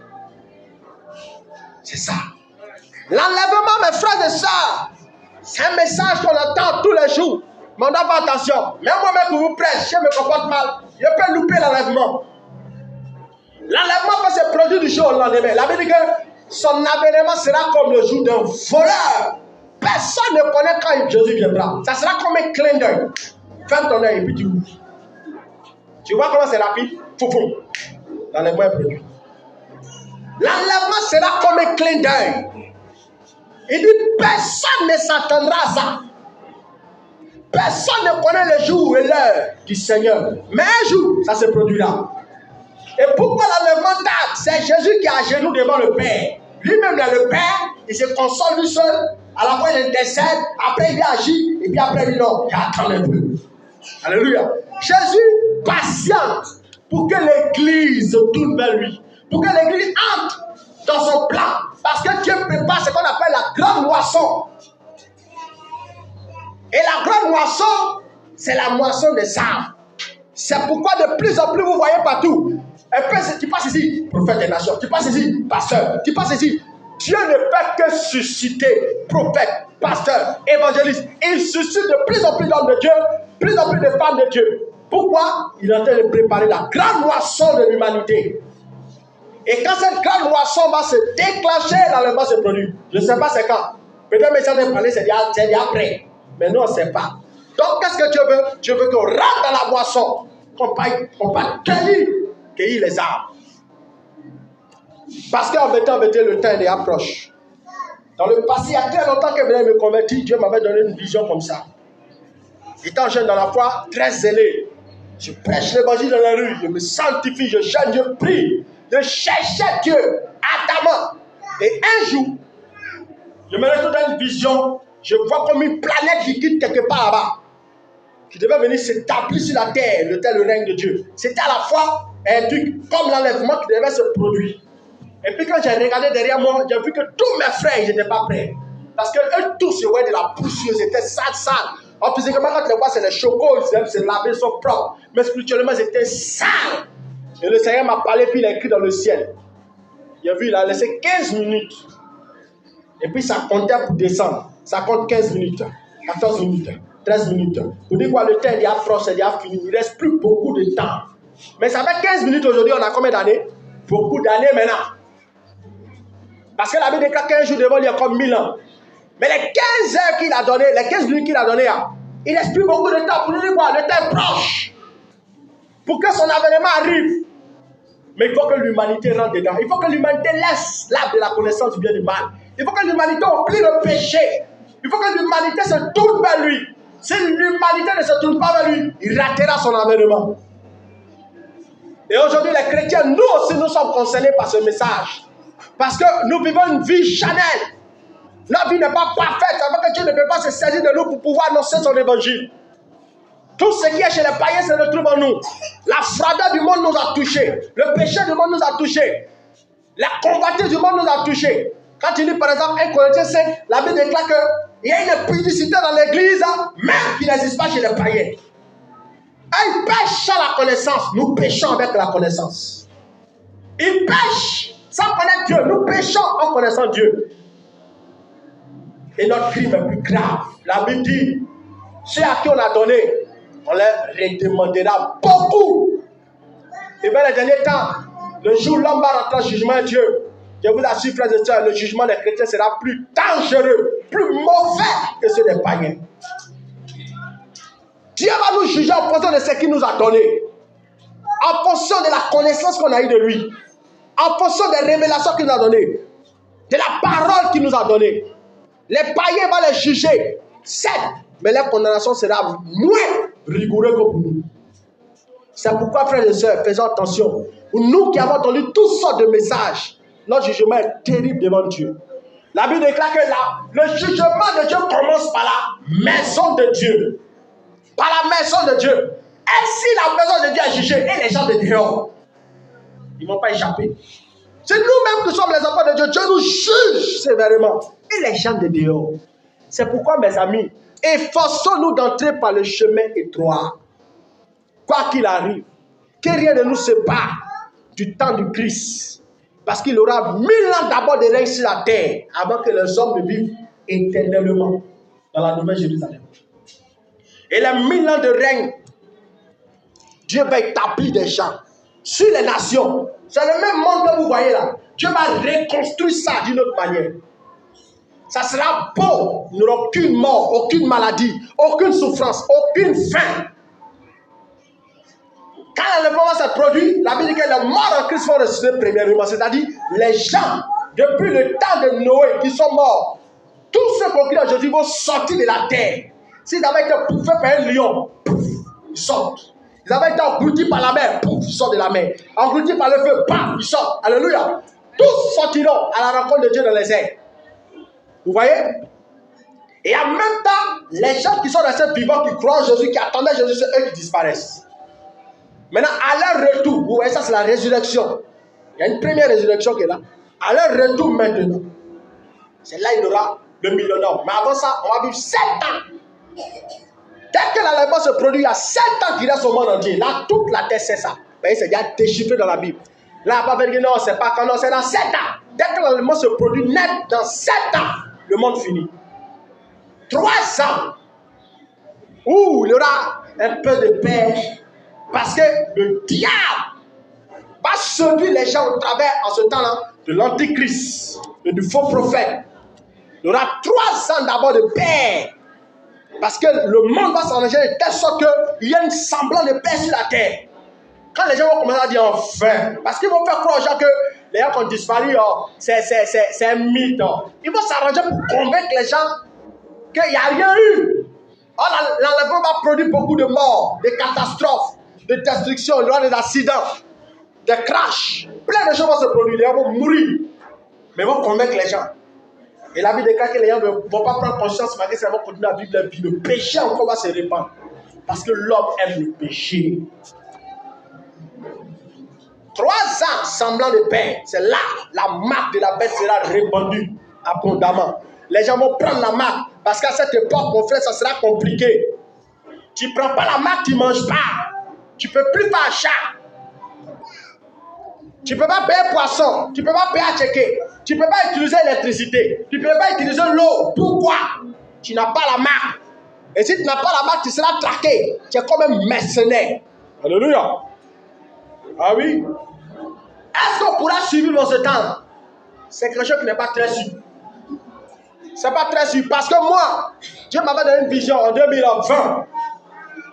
C'est ça. L'enlèvement, mes frères et sœurs, c'est un message qu'on entend tous les jours. Mais on doit faire attention. Même moi-même, pour vous prêche, je me comporte mal. Je peux louper l'enlèvement. L'enlèvement peut se produire du jour au lendemain. La Bible dit que son avènement sera comme le jour d'un voleur. Personne ne connaît quand Jésus viendra. Ça sera comme un clin d'œil. Ferme ton œil et puis tu ouvres. Tu vois comment c'est rapide? Foufou. L'enlèvement est produit. L'enlèvement sera comme un clin d'œil. Il dit personne ne s'attendra à ça. Personne ne connaît le jour et l'heure du Seigneur. Mais un jour, ça se produira. Et pourquoi l'enlèvement tarde? C'est Jésus qui est à genoux devant le Père. Lui-même, le Père, il se console lui seul. À la fois, il intercède. Après, il agit. Et puis après, il dit non, il attend un peu. Alléluia. Jésus patiente pour que l'Église tourne vers lui. Pour que l'Église entre dans son plan. Parce que Dieu prépare ce qu'on appelle la grande moisson. Et la grande moisson, c'est la moisson des âmes. C'est pourquoi de plus en plus, vous voyez partout. Tu passes ici, prophète des nations. Tu passes ici, pasteur. Tu passes ici. Dieu ne peut que susciter prophète, pasteur, évangéliste. Il suscite de plus en plus d'hommes de Dieu, plus en plus de femmes de Dieu. Pourquoi? Il est en train de préparer la grande moisson de l'humanité. Et quand cette grande moisson va se déclencher, l'enlèvement se produit. Je ne sais pas c'est quand. Peut-être que ça va parler, c'est après. Mais nous, on ne sait pas. Donc, qu'est-ce que Dieu veut? Dieu veut qu'on rentre dans la moisson, qu'on va cueillir les arbres. Parce qu'en mettant le temps est approche. Dans le passé, il y a très longtemps que je venais me convertir, Dieu m'avait donné une vision comme ça. Étant jeune dans la foi, très zélé. Je prêche l'évangile dans la rue, je me sanctifie, je jeûne, je prie. Je cherchais Dieu ardemment. Et un jour, je me retrouve dans une vision, je vois comme une planète qui quitte quelque part là-bas, qui devait venir s'établir sur la terre, le règne de Dieu. C'était à la fois un truc comme l'enlèvement qui devait se produire. Et puis quand j'ai regardé derrière moi, j'ai vu que tous mes frères, ils n'étaient pas prêts. Parce qu'eux tous, ils voyaient de la poussière, ils étaient sales. En physiquement, quand tu les vois, c'est les chocos, ils aiment se laver, ils sont propres. Mais spirituellement, ils étaient sales. Et le Seigneur m'a parlé, puis il a écrit dans le ciel. Il a vu, il a laissé 15 minutes. Et puis ça comptait pour descendre. Ça compte 15 minutes, 14 minutes, 13 minutes. Vous dites quoi, le temps est déjà proche, c'est déjà fini. Il ne reste plus beaucoup de temps. Mais ça fait 15 minutes aujourd'hui, on a combien d'années? Beaucoup d'années maintenant. Parce que la Bible déclare qu'un jour devant lui, il y a comme 1000 ans. Mais les 15 heures qu'il a donné, les 15 minutes qu'il a donné, il ne reste plus beaucoup de temps. Pour nous dire quoi, le temps est proche. Pour que son avènement arrive. Mais il faut que l'humanité rentre dedans. Il faut que l'humanité laisse l'arbre de la connaissance du bien et du mal. Il faut que l'humanité oublie le péché. Il faut que l'humanité se tourne vers lui. Si l'humanité ne se tourne pas vers lui, il ratera son avènement. Et aujourd'hui, les chrétiens, nous aussi, nous sommes concernés par ce message. Parce que nous vivons une vie charnelle. Notre vie n'est pas parfaite. Ça veut dire que Dieu ne peut pas se saisir de nous pour pouvoir annoncer son évangile. Tout ce qui est chez les païens se retrouve en nous. La froideur du monde nous a touchés. Le péché du monde nous a touchés. La convoitise du monde nous a touchés. Quand tu lis par exemple 1 Corinthiens 5, la Bible déclare qu'il y a une publicité dans l'église, même qui n'existe pas chez les païens. Ils pêchent sans la connaissance. Nous péchons avec la connaissance. Ils pêchent sans connaître Dieu. Nous péchons en connaissant Dieu. Et notre crime est plus grave. La Bible dit, ceux à qui on a donné, on leur redemandera beaucoup. Et bien les derniers temps, le jour où l'homme va rentrer en jugement de Dieu, je vous assure, frères et sœurs, le jugement des chrétiens sera plus dangereux, plus mauvais que ceux des païens. Dieu va nous juger en fonction de ce qu'il nous a donné, en fonction de la connaissance qu'on a eue de lui, en fonction des révélations qu'il nous a données, de la parole qu'il nous a donnée. Les païens vont les juger, certes, mais leur condamnation sera moins rigoureuse que pour nous. C'est pourquoi, frères et sœurs, faisons attention. Nous qui avons entendu toutes sortes de messages, notre jugement est terrible devant Dieu. La Bible déclare que le jugement de Dieu commence par la maison de Dieu. Par la maison de Dieu. Et si la maison de Dieu est jugée, et les gens de dehors, ils ne vont pas échapper. C'est nous-mêmes qui sommes les enfants de Dieu. Dieu nous juge sévèrement. Et les gens de dehors. C'est pourquoi, mes amis, efforçons-nous d'entrer par le chemin étroit. quoi qu'il arrive, que rien ne nous sépare du temps du Christ. Parce qu'il aura 1000 ans d'abord de règne sur la terre avant que les hommes ne vivent éternellement dans la Nouvelle Jérusalem. Et les 1000 ans de règne, Dieu va établir des gens sur les nations. C'est le même monde que vous voyez là. Dieu va reconstruire ça d'une autre manière. Ça sera beau. Il n'y aura aucune mort, aucune maladie, aucune souffrance, aucune faim. Quand l'enlèvement se produit, la Bible dit que les morts en Christ vont ressusciter premièrement. C'est-à-dire les gens, depuis le temps de Noé, qui sont morts, tous ceux qui ont cru en Jésus vont sortir de la terre. S'ils avaient été bouffés par un lion, pouf, ils sortent. Ils avaient été engloutis par la mer, pouf, ils sortent de la mer. Engloutis par le feu, paf, ils sortent. Alléluia. Tous sortiront à la rencontre de Dieu dans les airs. Vous voyez? Et en même temps, les gens qui sont restés vivants, qui croient en Jésus, qui attendaient Jésus, c'est eux qui disparaissent. Maintenant, à leur retour, vous voyez, ça c'est la résurrection. Il y a une première résurrection qui est là. À leur retour maintenant, c'est là qu'il y aura le millionnaire. Mais avant ça, on va vivre 7 ans. Dès que l'enlèvement se produit, il y a 7 ans qui reste au monde entier. Là, toute la terre sait ça. Vous voyez, c'est déjà déchiffré dans la Bible. Là, on va dire non, c'est pas quand, non, c'est dans 7 ans. Dès que l'enlèvement se produit net, dans 7 ans, le monde finit. 3 ans où il y aura un peu de paix. Parce que le diable va séduire les gens au travers, en ce temps-là, de l'antichrist et du faux prophète. Il y aura 3 ans d'abord de paix. Parce que le monde va s'arranger de telle sorte qu'il y a une semblant de paix sur la terre. Quand les gens vont commencer à dire enfin, parce qu'ils vont faire croire aux gens que les gens qui ont disparu, oh, c'est un mythe. Oh. Ils vont s'arranger pour convaincre les gens qu'il n'y a rien eu. Oh, l'enlèvement va produire beaucoup de morts, de catastrophes, de destruction, il y aura des accidents, des crashs. Plein de choses vont se produire, les gens vont mourir. Mais ils vont convaincre les gens. Et la Bible déclare que les gens ne vont pas prendre conscience, malgré ça, ils vont continuer à vivre leur vie. Le péché encore va se répandre. Parce que l'homme aime le péché. 3 ans semblant de paix, c'est là la marque de la bête sera répandue abondamment. Les gens vont prendre la marque. Parce qu'à cette époque, mon frère, ça sera compliqué. Tu ne prends pas la marque, tu ne manges pas. Tu ne peux plus faire achat. Tu ne peux pas payer poisson. Tu ne peux pas payer à checker. Tu ne peux pas utiliser l'électricité. Tu ne peux pas utiliser l'eau. Pourquoi? Tu n'as pas la marque. Et si tu n'as pas la marque, tu seras traqué. Tu es comme un mercenaire. Alléluia. Ah oui. Est-ce qu'on pourra suivre dans ce temps? C'est quelque chose qui n'est pas très sûr. C'est pas très sûr. Parce que moi, Dieu m'avait donné une vision en 2020.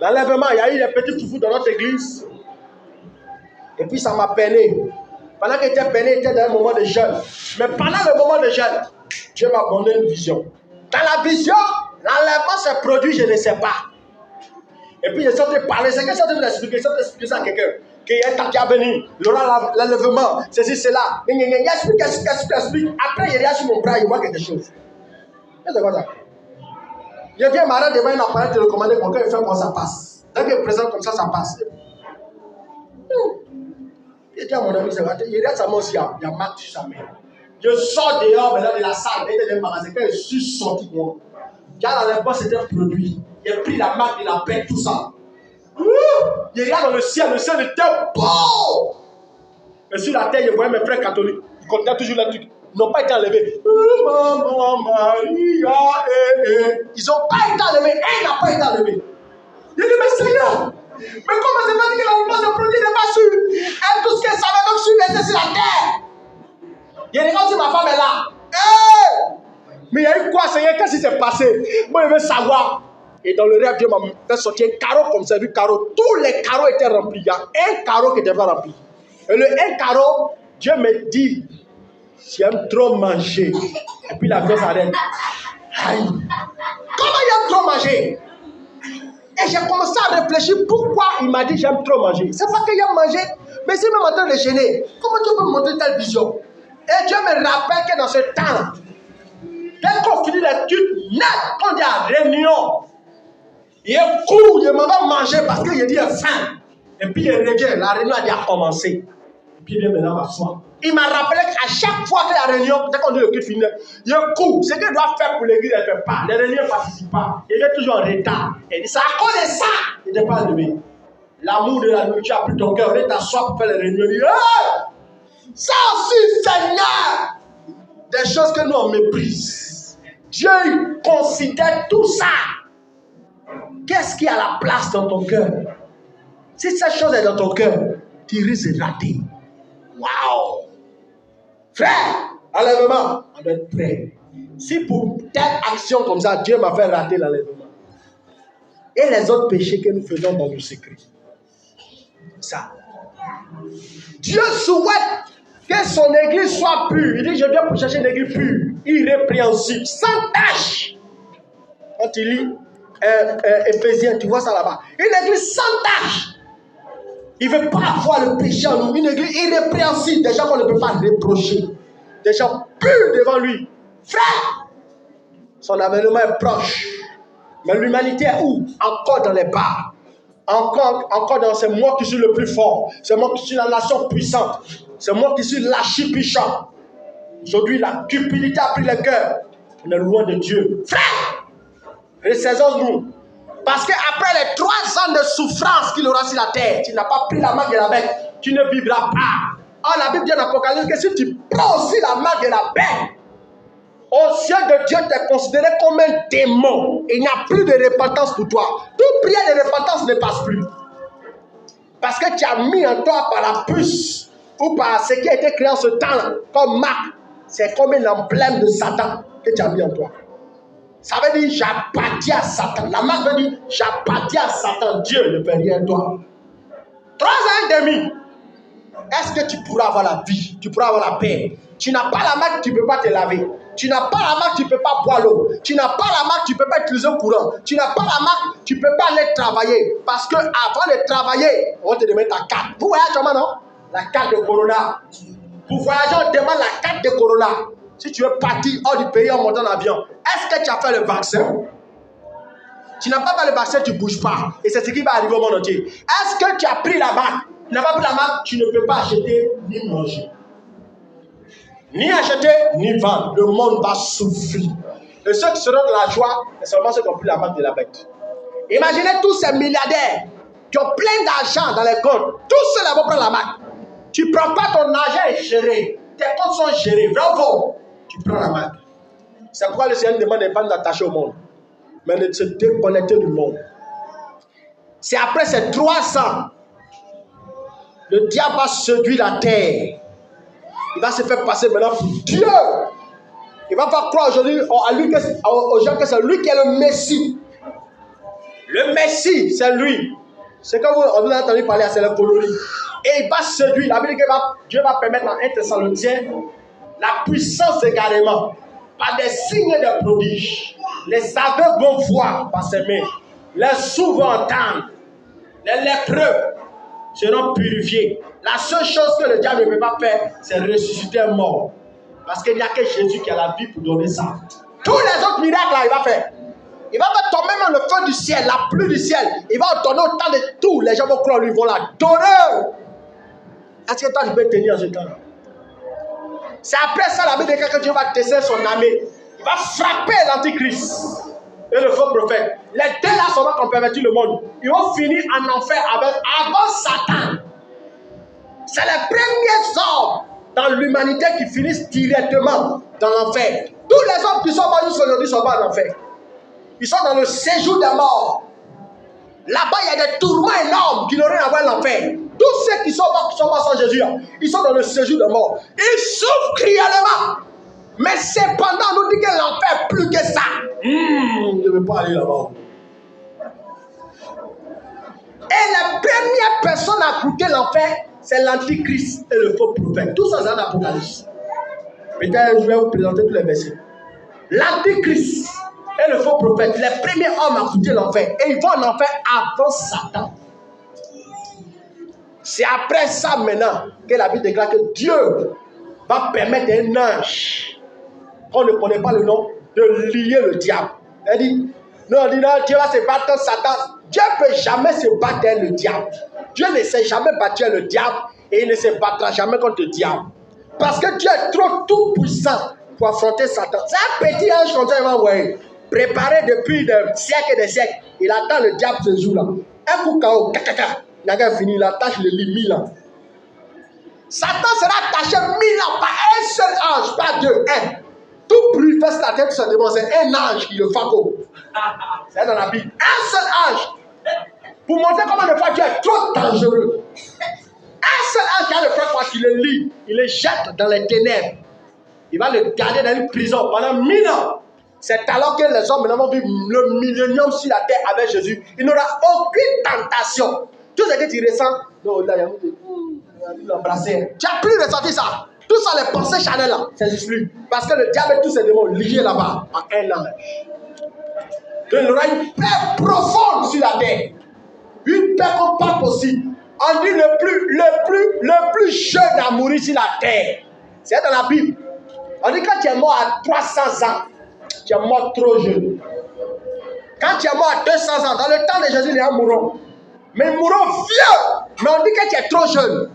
L'enlèvement, il y a eu des petits foufous dans notre église. Et puis ça m'a peiné. Pendant qu'il était peiné, il était dans un moment de jeûne. Mais pendant le moment de jeûne, Dieu m'a donné une vision. Dans la vision, l'enlèvement s'est produit, je ne sais pas. Et puis je suis en train de parler. C'est quelque chose de l'expliquer. Je expliquer ça à quelqu'un. Qu'il y a un temps qui a venu. Il y aura l'enlèvement. Ceci, cela. Explique. Après, il regarde sur mon bras, il voit quelque chose. C'est quoi ça? Je viens m'arrêter devant un appareil télécommandé. Quand il fait comment ça passe. Dès qu'il présente comme ça passe. Il dit à mon ami, il regarde sa main aussi, il y a marque sur sa main. Je sors dehors maintenant de la salle, il était magasin. Quand je suis sorti, car l'enlèvement s'était produit. Il a pris la marque de la paix, tout ça. Il regarde dans le ciel était beau. Et sur la terre, je voyais mes frères catholiques. Ils continuent toujours les trucs. Ils n'ont pas été enlevés. Ils n'ont pas été enlevés. Un n'a pas été enlevé. Je dis, mais Seigneur, mais comment c'est pas dit que l'enlèvement se produit, n'est pas sûr? Et tout ce qu'elle savait, donc je suis resté sur la terre. Je regarde si ma femme est là. Mais il y a eu quoi, Seigneur? Qu'est-ce qui s'est passé? Moi, je veux savoir. Et dans le rêve, Dieu m'a fait sortir un carreau comme ça, du carreau. Tous les carreaux étaient remplis. Il y a un carreau qui n'était pas rempli. Et le un carreau, Dieu me dit, j'aime trop manger. Et puis la vie s'arrête. Aïe. Comment il aime trop manger? Et j'ai commencé à réfléchir pourquoi il m'a dit j'aime trop manger. C'est pas qu'il aime manger, mais c'est même en train de gêner. Comment Dieu peut me montrer telle vision? Et Dieu me rappelle que dans ce temps, dès qu'on finit l'étude, net, quand il y a réunion, il est court, il m'en va manger parce qu'il dit il a faim. Et puis il revient, la réunion a déjà commencé. Et puis il vient maintenant m'asseoir. Il m'a rappelé qu'à chaque fois que la réunion, dès qu'on dit le culte finit, il est court. Ce qu'il doit faire pour l'église, il ne fait pas. Les réunions ne participent pas. Il est toujours en retard. Et c'est à cause de ça qu'il n'est pas enlevé. L'amour de la nourriture a pris ton cœur. Et t'assois pour faire les réunions. Hey! Ça aussi, Seigneur! Des choses que nous on méprise. Dieu considère tout ça. Qu'est-ce qui a la place dans ton cœur? Si cette chose est dans ton cœur, tu risques de rater. Waouh! Frère, enlèvement, on doit être prêt. Si pour telle action comme ça, Dieu m'a fait rater l'enlèvement. Et les autres péchés que nous faisons dans le secret. Ça. Dieu souhaite que son église soit pure. Il dit, je viens pour chercher une église pure, irrépréhensible, sans tache. Quand tu lis Éphésiens, tu vois ça là-bas. Une église sans tache. Il ne veut pas avoir le péché en nous. Une église irrépréhensible. Des gens qu'on ne peut pas reprocher. Des gens purs devant lui. Frère, son avènement est proche. Mais l'humanité est où? Encore dans les bars. Encore dans c'est moi qui suis le plus fort. C'est moi qui suis la nation puissante. C'est moi qui suis l'archipuissant. Aujourd'hui, la cupidité a pris le cœur. On est loin de Dieu. Frère, ressaisons-nous. Parce qu'après les 3 ans de souffrance qu'il aura sur la terre, tu n'as pas pris la marque de la bête, tu ne vivras pas. Or, la Bible dit en Apocalypse que si tu prends aussi la marque de la bête, au ciel de Dieu t'es considéré comme un démon. Il n'y a plus de repentance pour toi. Toute prière de repentance ne passe plus. Parce que tu as mis en toi par la puce ou par ce qui a été créé en ce temps-là, comme marque. C'est comme un emblème de Satan que tu as mis en toi. Ça veut dire j'appartiens à Satan. La marque veut dire j'appartiens à Satan. Dieu ne fait rien de toi. 3 ans et demi. Est-ce que tu pourras avoir la vie? Tu pourras avoir la paix? Tu n'as pas la marque, tu ne peux pas te laver. Tu n'as pas la marque, tu ne peux pas boire l'eau. Tu n'as pas la marque, tu ne peux pas utiliser le courant. Tu n'as pas la marque, tu ne peux pas aller travailler. Parce qu'avant de travailler, on va te demander ta carte. Vous voyez comment, non? La carte de Corona. Pour voyager, on demande la carte de Corona. Si tu veux partir hors du pays en montant en avion, est-ce que tu as fait le vaccin? Tu n'as pas fait le vaccin, tu ne bouges pas. Et c'est ce qui va arriver au monde entier. Est-ce que tu as pris la marque? Tu n'as pas pris la marque, tu ne peux pas acheter ni manger. Ni acheter, ni vendre. Le monde va souffrir. Et ceux qui seront de la joie, c'est seulement ceux qui ont pris la marque de la bête. Imaginez tous ces milliardaires qui ont plein d'argent dans les comptes. Tous ceux-là vont prendre la marque. Tu ne prends pas ton argent et géré. Tes comptes sont gérés. Bravo. Tu prends la marque. C'est pourquoi le Seigneur demande de ne pas nous attacher au monde, mais de se déconnecter du monde. C'est après ces 3 ans, le diable va séduire la terre. Il va se faire passer maintenant pour Dieu. Il va pas croire aujourd'hui aux gens que c'est lui qui est le Messie. Le Messie, c'est lui. C'est comme on vous a entendu parler, c'est le colonie. Et il va séduire. La Bible dit que Dieu va permettre à un Thessaloniciens la puissance également. Par des signes de prodiges. Les aveugles vont voir par ses mains. Les sourds vont entendre. Les lépreux seront purifiés. La seule chose que le diable ne peut pas faire, c'est ressusciter un mort. Parce qu'il n'y a que Jésus qui a la vie pour donner ça. Tous les autres miracles, là, il va faire. Il va faire tomber même le feu du ciel, la pluie du ciel. Il va donner autant de tout. Les gens vont croire, lui, vont la donner. Est-ce que toi, tu peux tenir en ce temps-là? C'est après ça, la Bible dit que Dieu va tester son armée. Il va frapper l'antichrist et le faux prophète. Les deux là sont qui ont perverti le monde. Ils vont finir en enfer avant Satan. C'est les premiers hommes dans l'humanité qui finissent directement dans l'enfer. Tous les hommes qui sont morts jusqu'à aujourd'hui ne sont pas en enfer. Ils sont dans le séjour des morts. Là-bas, il y a des tourments énormes qui n'ont rien à voir avec l'enfer. Tous ceux qui sont morts sans Jésus, ils sont dans le séjour des morts. Ils souffrent cruellement. Mais cependant, on nous dit que l'enfer est plus que ça. Je ne veux pas aller là-bas. Et la première personne à goûter l'enfer, c'est l'antichrist et le faux prophète. Tout ça, c'est un Apocalypse. Peut-être je vais vous présenter tous les versets. L'antichrist et le faux prophète, les premiers hommes à goûter l'enfer. Et ils vont en enfer avant Satan. C'est après ça maintenant que la Bible déclare que Dieu va permettre à un ange, qu'on ne connaît pas le nom, de lier le diable. Elle dit, non, Dieu va se battre contre Satan. Dieu ne peut jamais se battre avec le diable. Dieu ne s'est jamais battu avec le diable et il ne se battra jamais contre le diable. Parce que Dieu est trop tout puissant pour affronter Satan. C'est un petit ange comme ça, il va envoyer. Préparé depuis des siècles et des siècles. Il attend le diable ce jour-là. Un coup KO, kakaka. Il n'a qu'à finir, il attache le lit 1000 ans. Satan sera attaché 1000 ans par un seul ange, pas deux, un. Tout bruit fait la tête, ça demande, c'est un ange qui le faco. C'est dans la Bible. Un seul ange. Pour montrer comment des fois Dieu est trop dangereux. Un seul ange qui a le frère, quand il le lit, il le jette dans les ténèbres. Il va le garder dans une prison pendant 1000 ans. C'est alors que les hommes maintenant vont vivre le millénium sur la terre avec Jésus. Il n'aura aucune tentation. Tout ce que tu ressens, non, là, il y a l'embrasser. Tu n'as plus ressenti ça. Tout ça, les pensées charnelles là, ça n'existe plus. Parce que le diable et tous ces démons liés là-bas en un ange. Donc, il aura une paix profonde sur la terre. Une paix comme pas possible. On dit le plus jeune à mourir sur la terre. C'est dans la Bible. On dit quand tu es mort à 300 ans, tu es mort trop jeune. Quand tu es mort à 200 ans, dans le temps de Jésus, les gens mourront. Mais ils mourront vieux. Mais on dit que tu es trop jeune.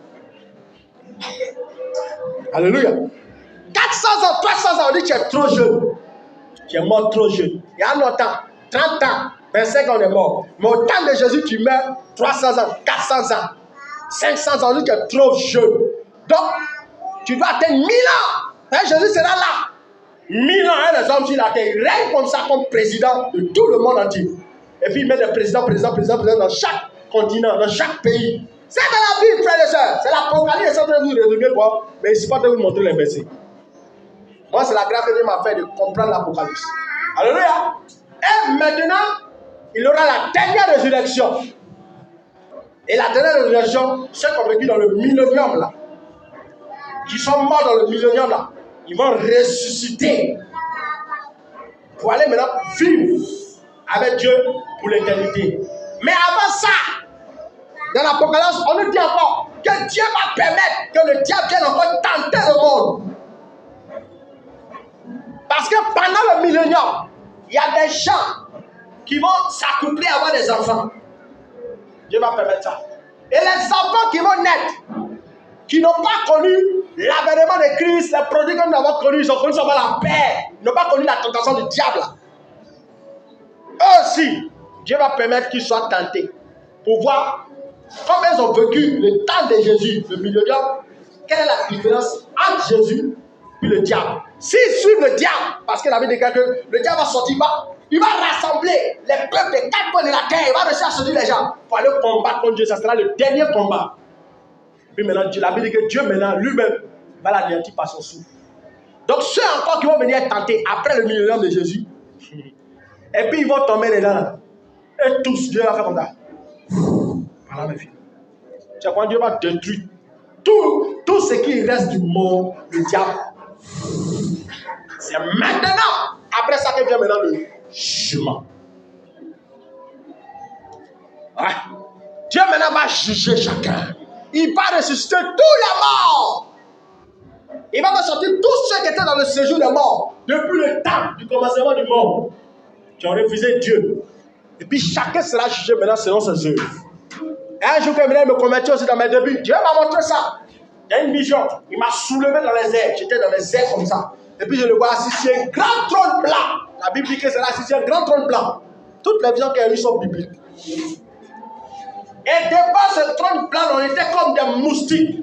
Alléluia. 400 ans, 300 ans, on dit que tu es trop jeune. Tu es mort trop jeune. Il y a longtemps, 30 ans, 25 ans, on est mort. Mais au temps de Jésus, tu meurs 300 ans, 400 ans, 500 ans, on dit que tu es trop jeune. Donc, tu dois atteindre 1000 ans. Et Jésus sera là. 1000 ans, les hommes sur la terre. Il règne comme ça, comme président de tout le monde entier. Et puis il met des présidents dans chaque continent, dans chaque pays. C'est dans la Bible, frères et sœurs. C'est l'Apocalypse. Je suis en train de vous résumer quoi. Mais je ne suis pas en train de vous montrer les versets. Moi, c'est la grâce que Dieu m'a fait de comprendre l'Apocalypse. Alléluia. Et maintenant, il aura la dernière résurrection. Et la dernière résurrection, ceux qui ont vécu dans le millénium là, qui sont morts dans le millénium là, ils vont ressusciter pour aller maintenant vivre avec Dieu pour l'éternité. Mais avant ça, dans l'Apocalypse, on nous dit encore que Dieu va permettre que le diable vienne encore tenter le monde. Parce que pendant le millénium, il y a des gens qui vont s'accoupler et avoir des enfants. Dieu va permettre ça. Et les enfants qui vont naître, qui n'ont pas connu l'avènement de Christ, les produits que nous avons connus, ils ont connu seulement la paix. Ils n'ont pas connu la tentation du diable. Eux aussi, Dieu va permettre qu'ils soient tentés pour voir comment ils ont vécu le temps de Jésus, le millénium. Quelle est la différence entre Jésus et le diable? S'ils suivent le diable, parce que la Bible dit que le diable va sortir, il va rassembler les peuples des quatre coins de la terre, il va réussir à sortir les gens pour aller combattre contre Dieu. Ça sera le dernier combat. Puis maintenant, la Bible dit que Dieu maintenant lui-même va l'anéantir par son souffle. Donc ceux encore qui vont venir être tentés après le millénium de Jésus, et puis ils vont tomber dedans. Et tous, Dieu va faire comme ça. Voilà mes filles. Tu vois, Dieu va détruire tout ce qui reste du monde, le diable. C'est maintenant, après ça que vient maintenant le jugement. Ouais. Dieu maintenant va juger chacun. Il va ressusciter tous les morts. Il va ressortir tous ceux qui étaient dans le séjour des morts depuis le temps du commencement du monde, qui ont refusé Dieu. Et puis chacun sera jugé maintenant selon ses œuvres. Et un jour que je me convertis aussi dans mes débuts, Dieu m'a montré ça. Il y a une vision. Il m'a soulevé dans les airs. J'étais dans les airs comme ça. Et puis je le vois assis sur un grand trône blanc. La Bible dit que c'est assis sur un grand trône blanc. Toutes les visions qu'il y a eues sont bibliques. Et devant ce trône blanc, on était comme des moustiques.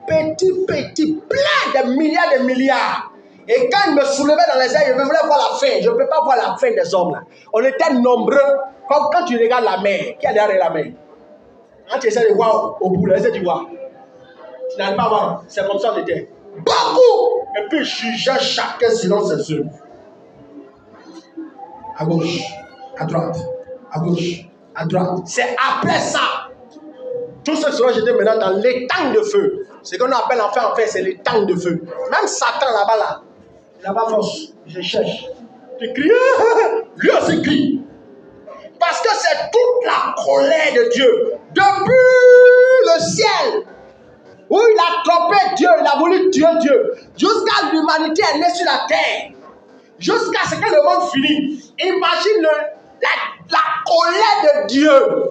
Petits, plein de milliards. Et quand il me soulevait dans les airs, je voulais voir la fin. Je ne peux pas voir la fin des hommes là. On était nombreux, comme quand tu regardes la mer. Qui est derrière la mer? Quand tu essaies de voir au bout, essaie de voir. Tu n'arrives pas à voir. C'est comme ça on était. Beaucoup. Et puis jugeait chacun selon ses œuvres. À gauche, à droite, à gauche, à droite. C'est après ça. Tout ce seront jetés maintenant dans l'étang de feu. Ce qu'on appelle en fait, c'est l'étang de feu. Même Satan là-bas, là, il n'a pas force. Je cherche. Tu cries, lui aussi crie. Parce que c'est toute la colère de Dieu. Depuis le ciel, où il a trompé Dieu, il a voulu tuer Dieu. Jusqu'à l'humanité est née sur la terre. Jusqu'à ce que le monde finisse. Imagine la colère de Dieu.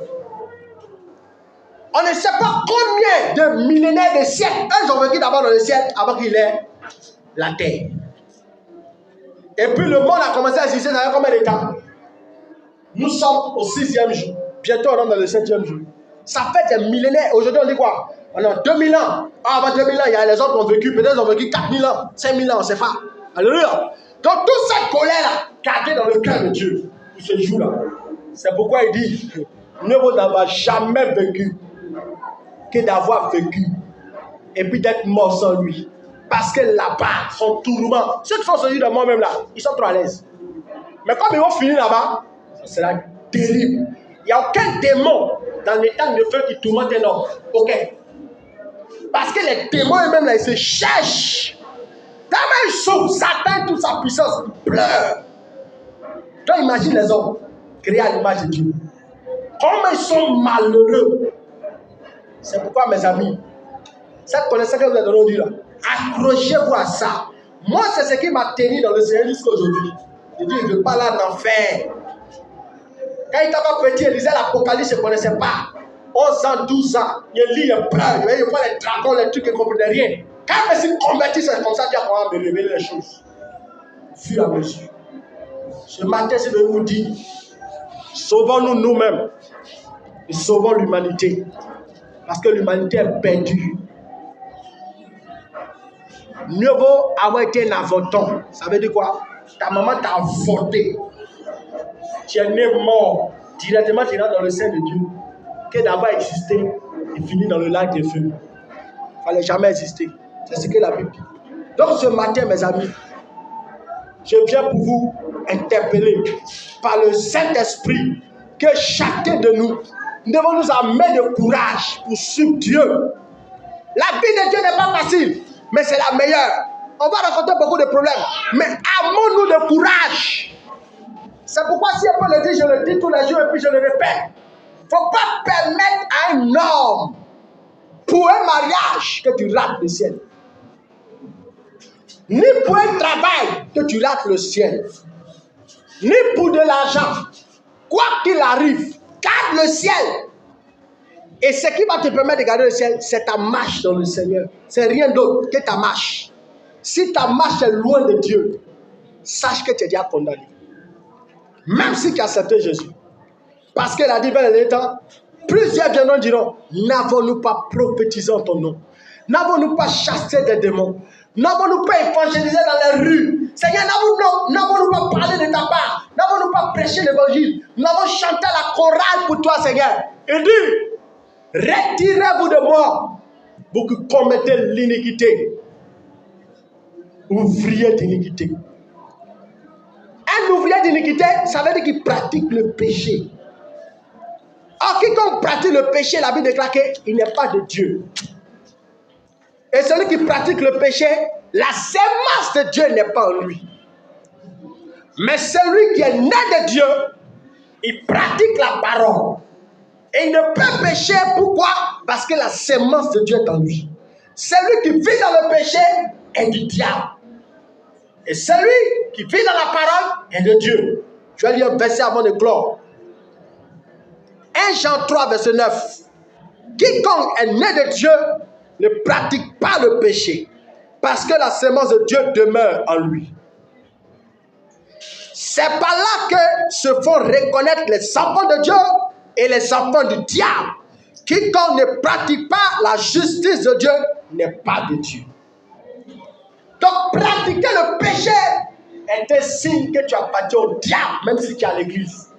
On ne sait pas combien de millénaires, de siècles, eux ont vécu d'abord dans le ciel avant qu'il ait la terre. Et puis le monde a commencé à exister dans combien de temps? Nous sommes au 6e jour. Bientôt on rentre dans le 7e jour. Ça fait des millénaires. Aujourd'hui, on dit quoi? Pendant 2000 ans. Avant 2000 ans, il y a les autres qui ont vécu. Peut-être ils ont vécu 4000 ans, 5000 ans, on ne sait pas. Alléluia. Donc, toute cette colère-là, gardée dans le cœur de Dieu, pour ce jour-là. C'est pourquoi il dit, mieux vaut d'avoir jamais vécu que d'avoir vécu et puis d'être mort sans lui. Parce que là-bas, son tourment, ceux qui sont sortis de moi-même là, ils sont trop à l'aise. Mais comme ils vont finir là-bas, ça sera terrible. Il n'y a aucun démon dans l'état de feu qui tourmente un homme. Ok. Parce que les démons eux-mêmes là, ils se cherchent. Quand ils sont, Satan, toute sa puissance, il pleure. Donc imagine les hommes créés à l'image de Dieu. Comment ils sont malheureux. C'est pourquoi mes amis, cette connaissance que vous avez donnée aujourd'hui là, accrochez-vous à ça. Moi, c'est ce qui m'a tenu dans le Seigneur jusqu'à aujourd'hui. Je dis, je ne veux pas là d'enfer. Quand il était encore petit, il lisait l'Apocalypse, il ne connaissait pas. 11 ans, 12 ans, il lit, il pleure, il voit les dragons, les trucs, il ne comprenait rien. Quand il s'est converti, c'est comme ça qu'il a commencé à me révéler les choses. Au fur et à mesure. Ce matin, c'est de vous dire, sauvons-nous nous-mêmes et sauvons l'humanité. Parce que l'humanité est perdue. Mieux vaut avoir été un avorton. Ça veut dire quoi? Ta maman t'a avorté. Tu es né mort. Directement, tu es dans le sein de Dieu. Que d'avoir existé et fini dans le lac de feu. Il ne fallait jamais exister. C'est ce que la Bible dit. Donc ce matin, mes amis, je viens pour vous interpeller par le Saint-Esprit que chacun de nous devons nous amener de courage pour suivre Dieu. La vie de Dieu n'est pas facile, mais c'est la meilleure. On va rencontrer beaucoup de problèmes, mais armons-nous de courage. C'est pourquoi si on peut le dire, je le dis tous les jours et puis je le répète. Il ne faut pas permettre à un homme, pour un mariage, que tu rates le ciel. Ni pour un travail, que tu rates le ciel. Ni pour de l'argent. Quoi qu'il arrive, garde le ciel. Et ce qui va te permettre de garder le ciel, c'est ta marche dans le Seigneur. C'est rien d'autre que ta marche. Si ta marche est loin de Dieu, sache que tu es déjà condamné. Même si tu as accepté Jésus. Parce qu'elle a dit, vers le temps, plusieurs viendront diront, n'avons-nous pas prophétisé en ton nom? N'avons-nous pas chassé des démons? N'avons-nous pas évangélisé dans les rues? Seigneur, n'avons-nous pas parlé de ta part? N'avons-nous pas prêché l'évangile? Nous avons chanté la chorale pour toi, Seigneur. Il dit, retirez-vous de moi, vous qui commettez l'iniquité. Ouvrier d'iniquité. Un ouvrier d'iniquité, ça veut dire qu'il pratique le péché. Or, quiconque pratique le péché, la Bible déclare qu'il n'est pas de Dieu. Et celui qui pratique le péché, la sémence de Dieu n'est pas en lui. Mais celui qui est né de Dieu, il pratique la parole. Et il ne peut pécher, pourquoi? Parce que la sémence de Dieu est en lui. Celui qui vit dans le péché est du diable. Et celui qui vit dans la parole est de Dieu. Je vais lire un verset avant de clore. 1 Jean 3, verset 9. Quiconque est né de Dieu ne pratique pas le péché, parce que la sémence de Dieu demeure en lui. C'est par là que se font reconnaître les enfants de Dieu et les enfants du diable. Quiconque ne pratique pas la justice de Dieu n'est pas de Dieu. Donc pratiquer le péché est un signe que tu appartiens au diable, même si tu es à l'église.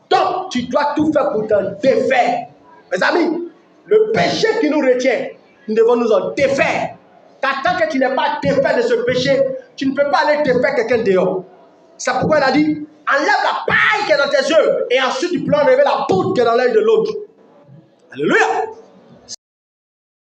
Donc tu dois tout faire pour t'en défaire. Mes amis, le péché qui nous retient, nous devons nous en défaire. Car tant que tu n'es pas défait de ce péché, tu ne peux pas aller défaire quelqu'un dehors. C'est pourquoi il a dit, enlève la paille qui est dans tes yeux et ensuite tu peux enlever la poudre qui est dans l'œil de l'autre. Alléluia.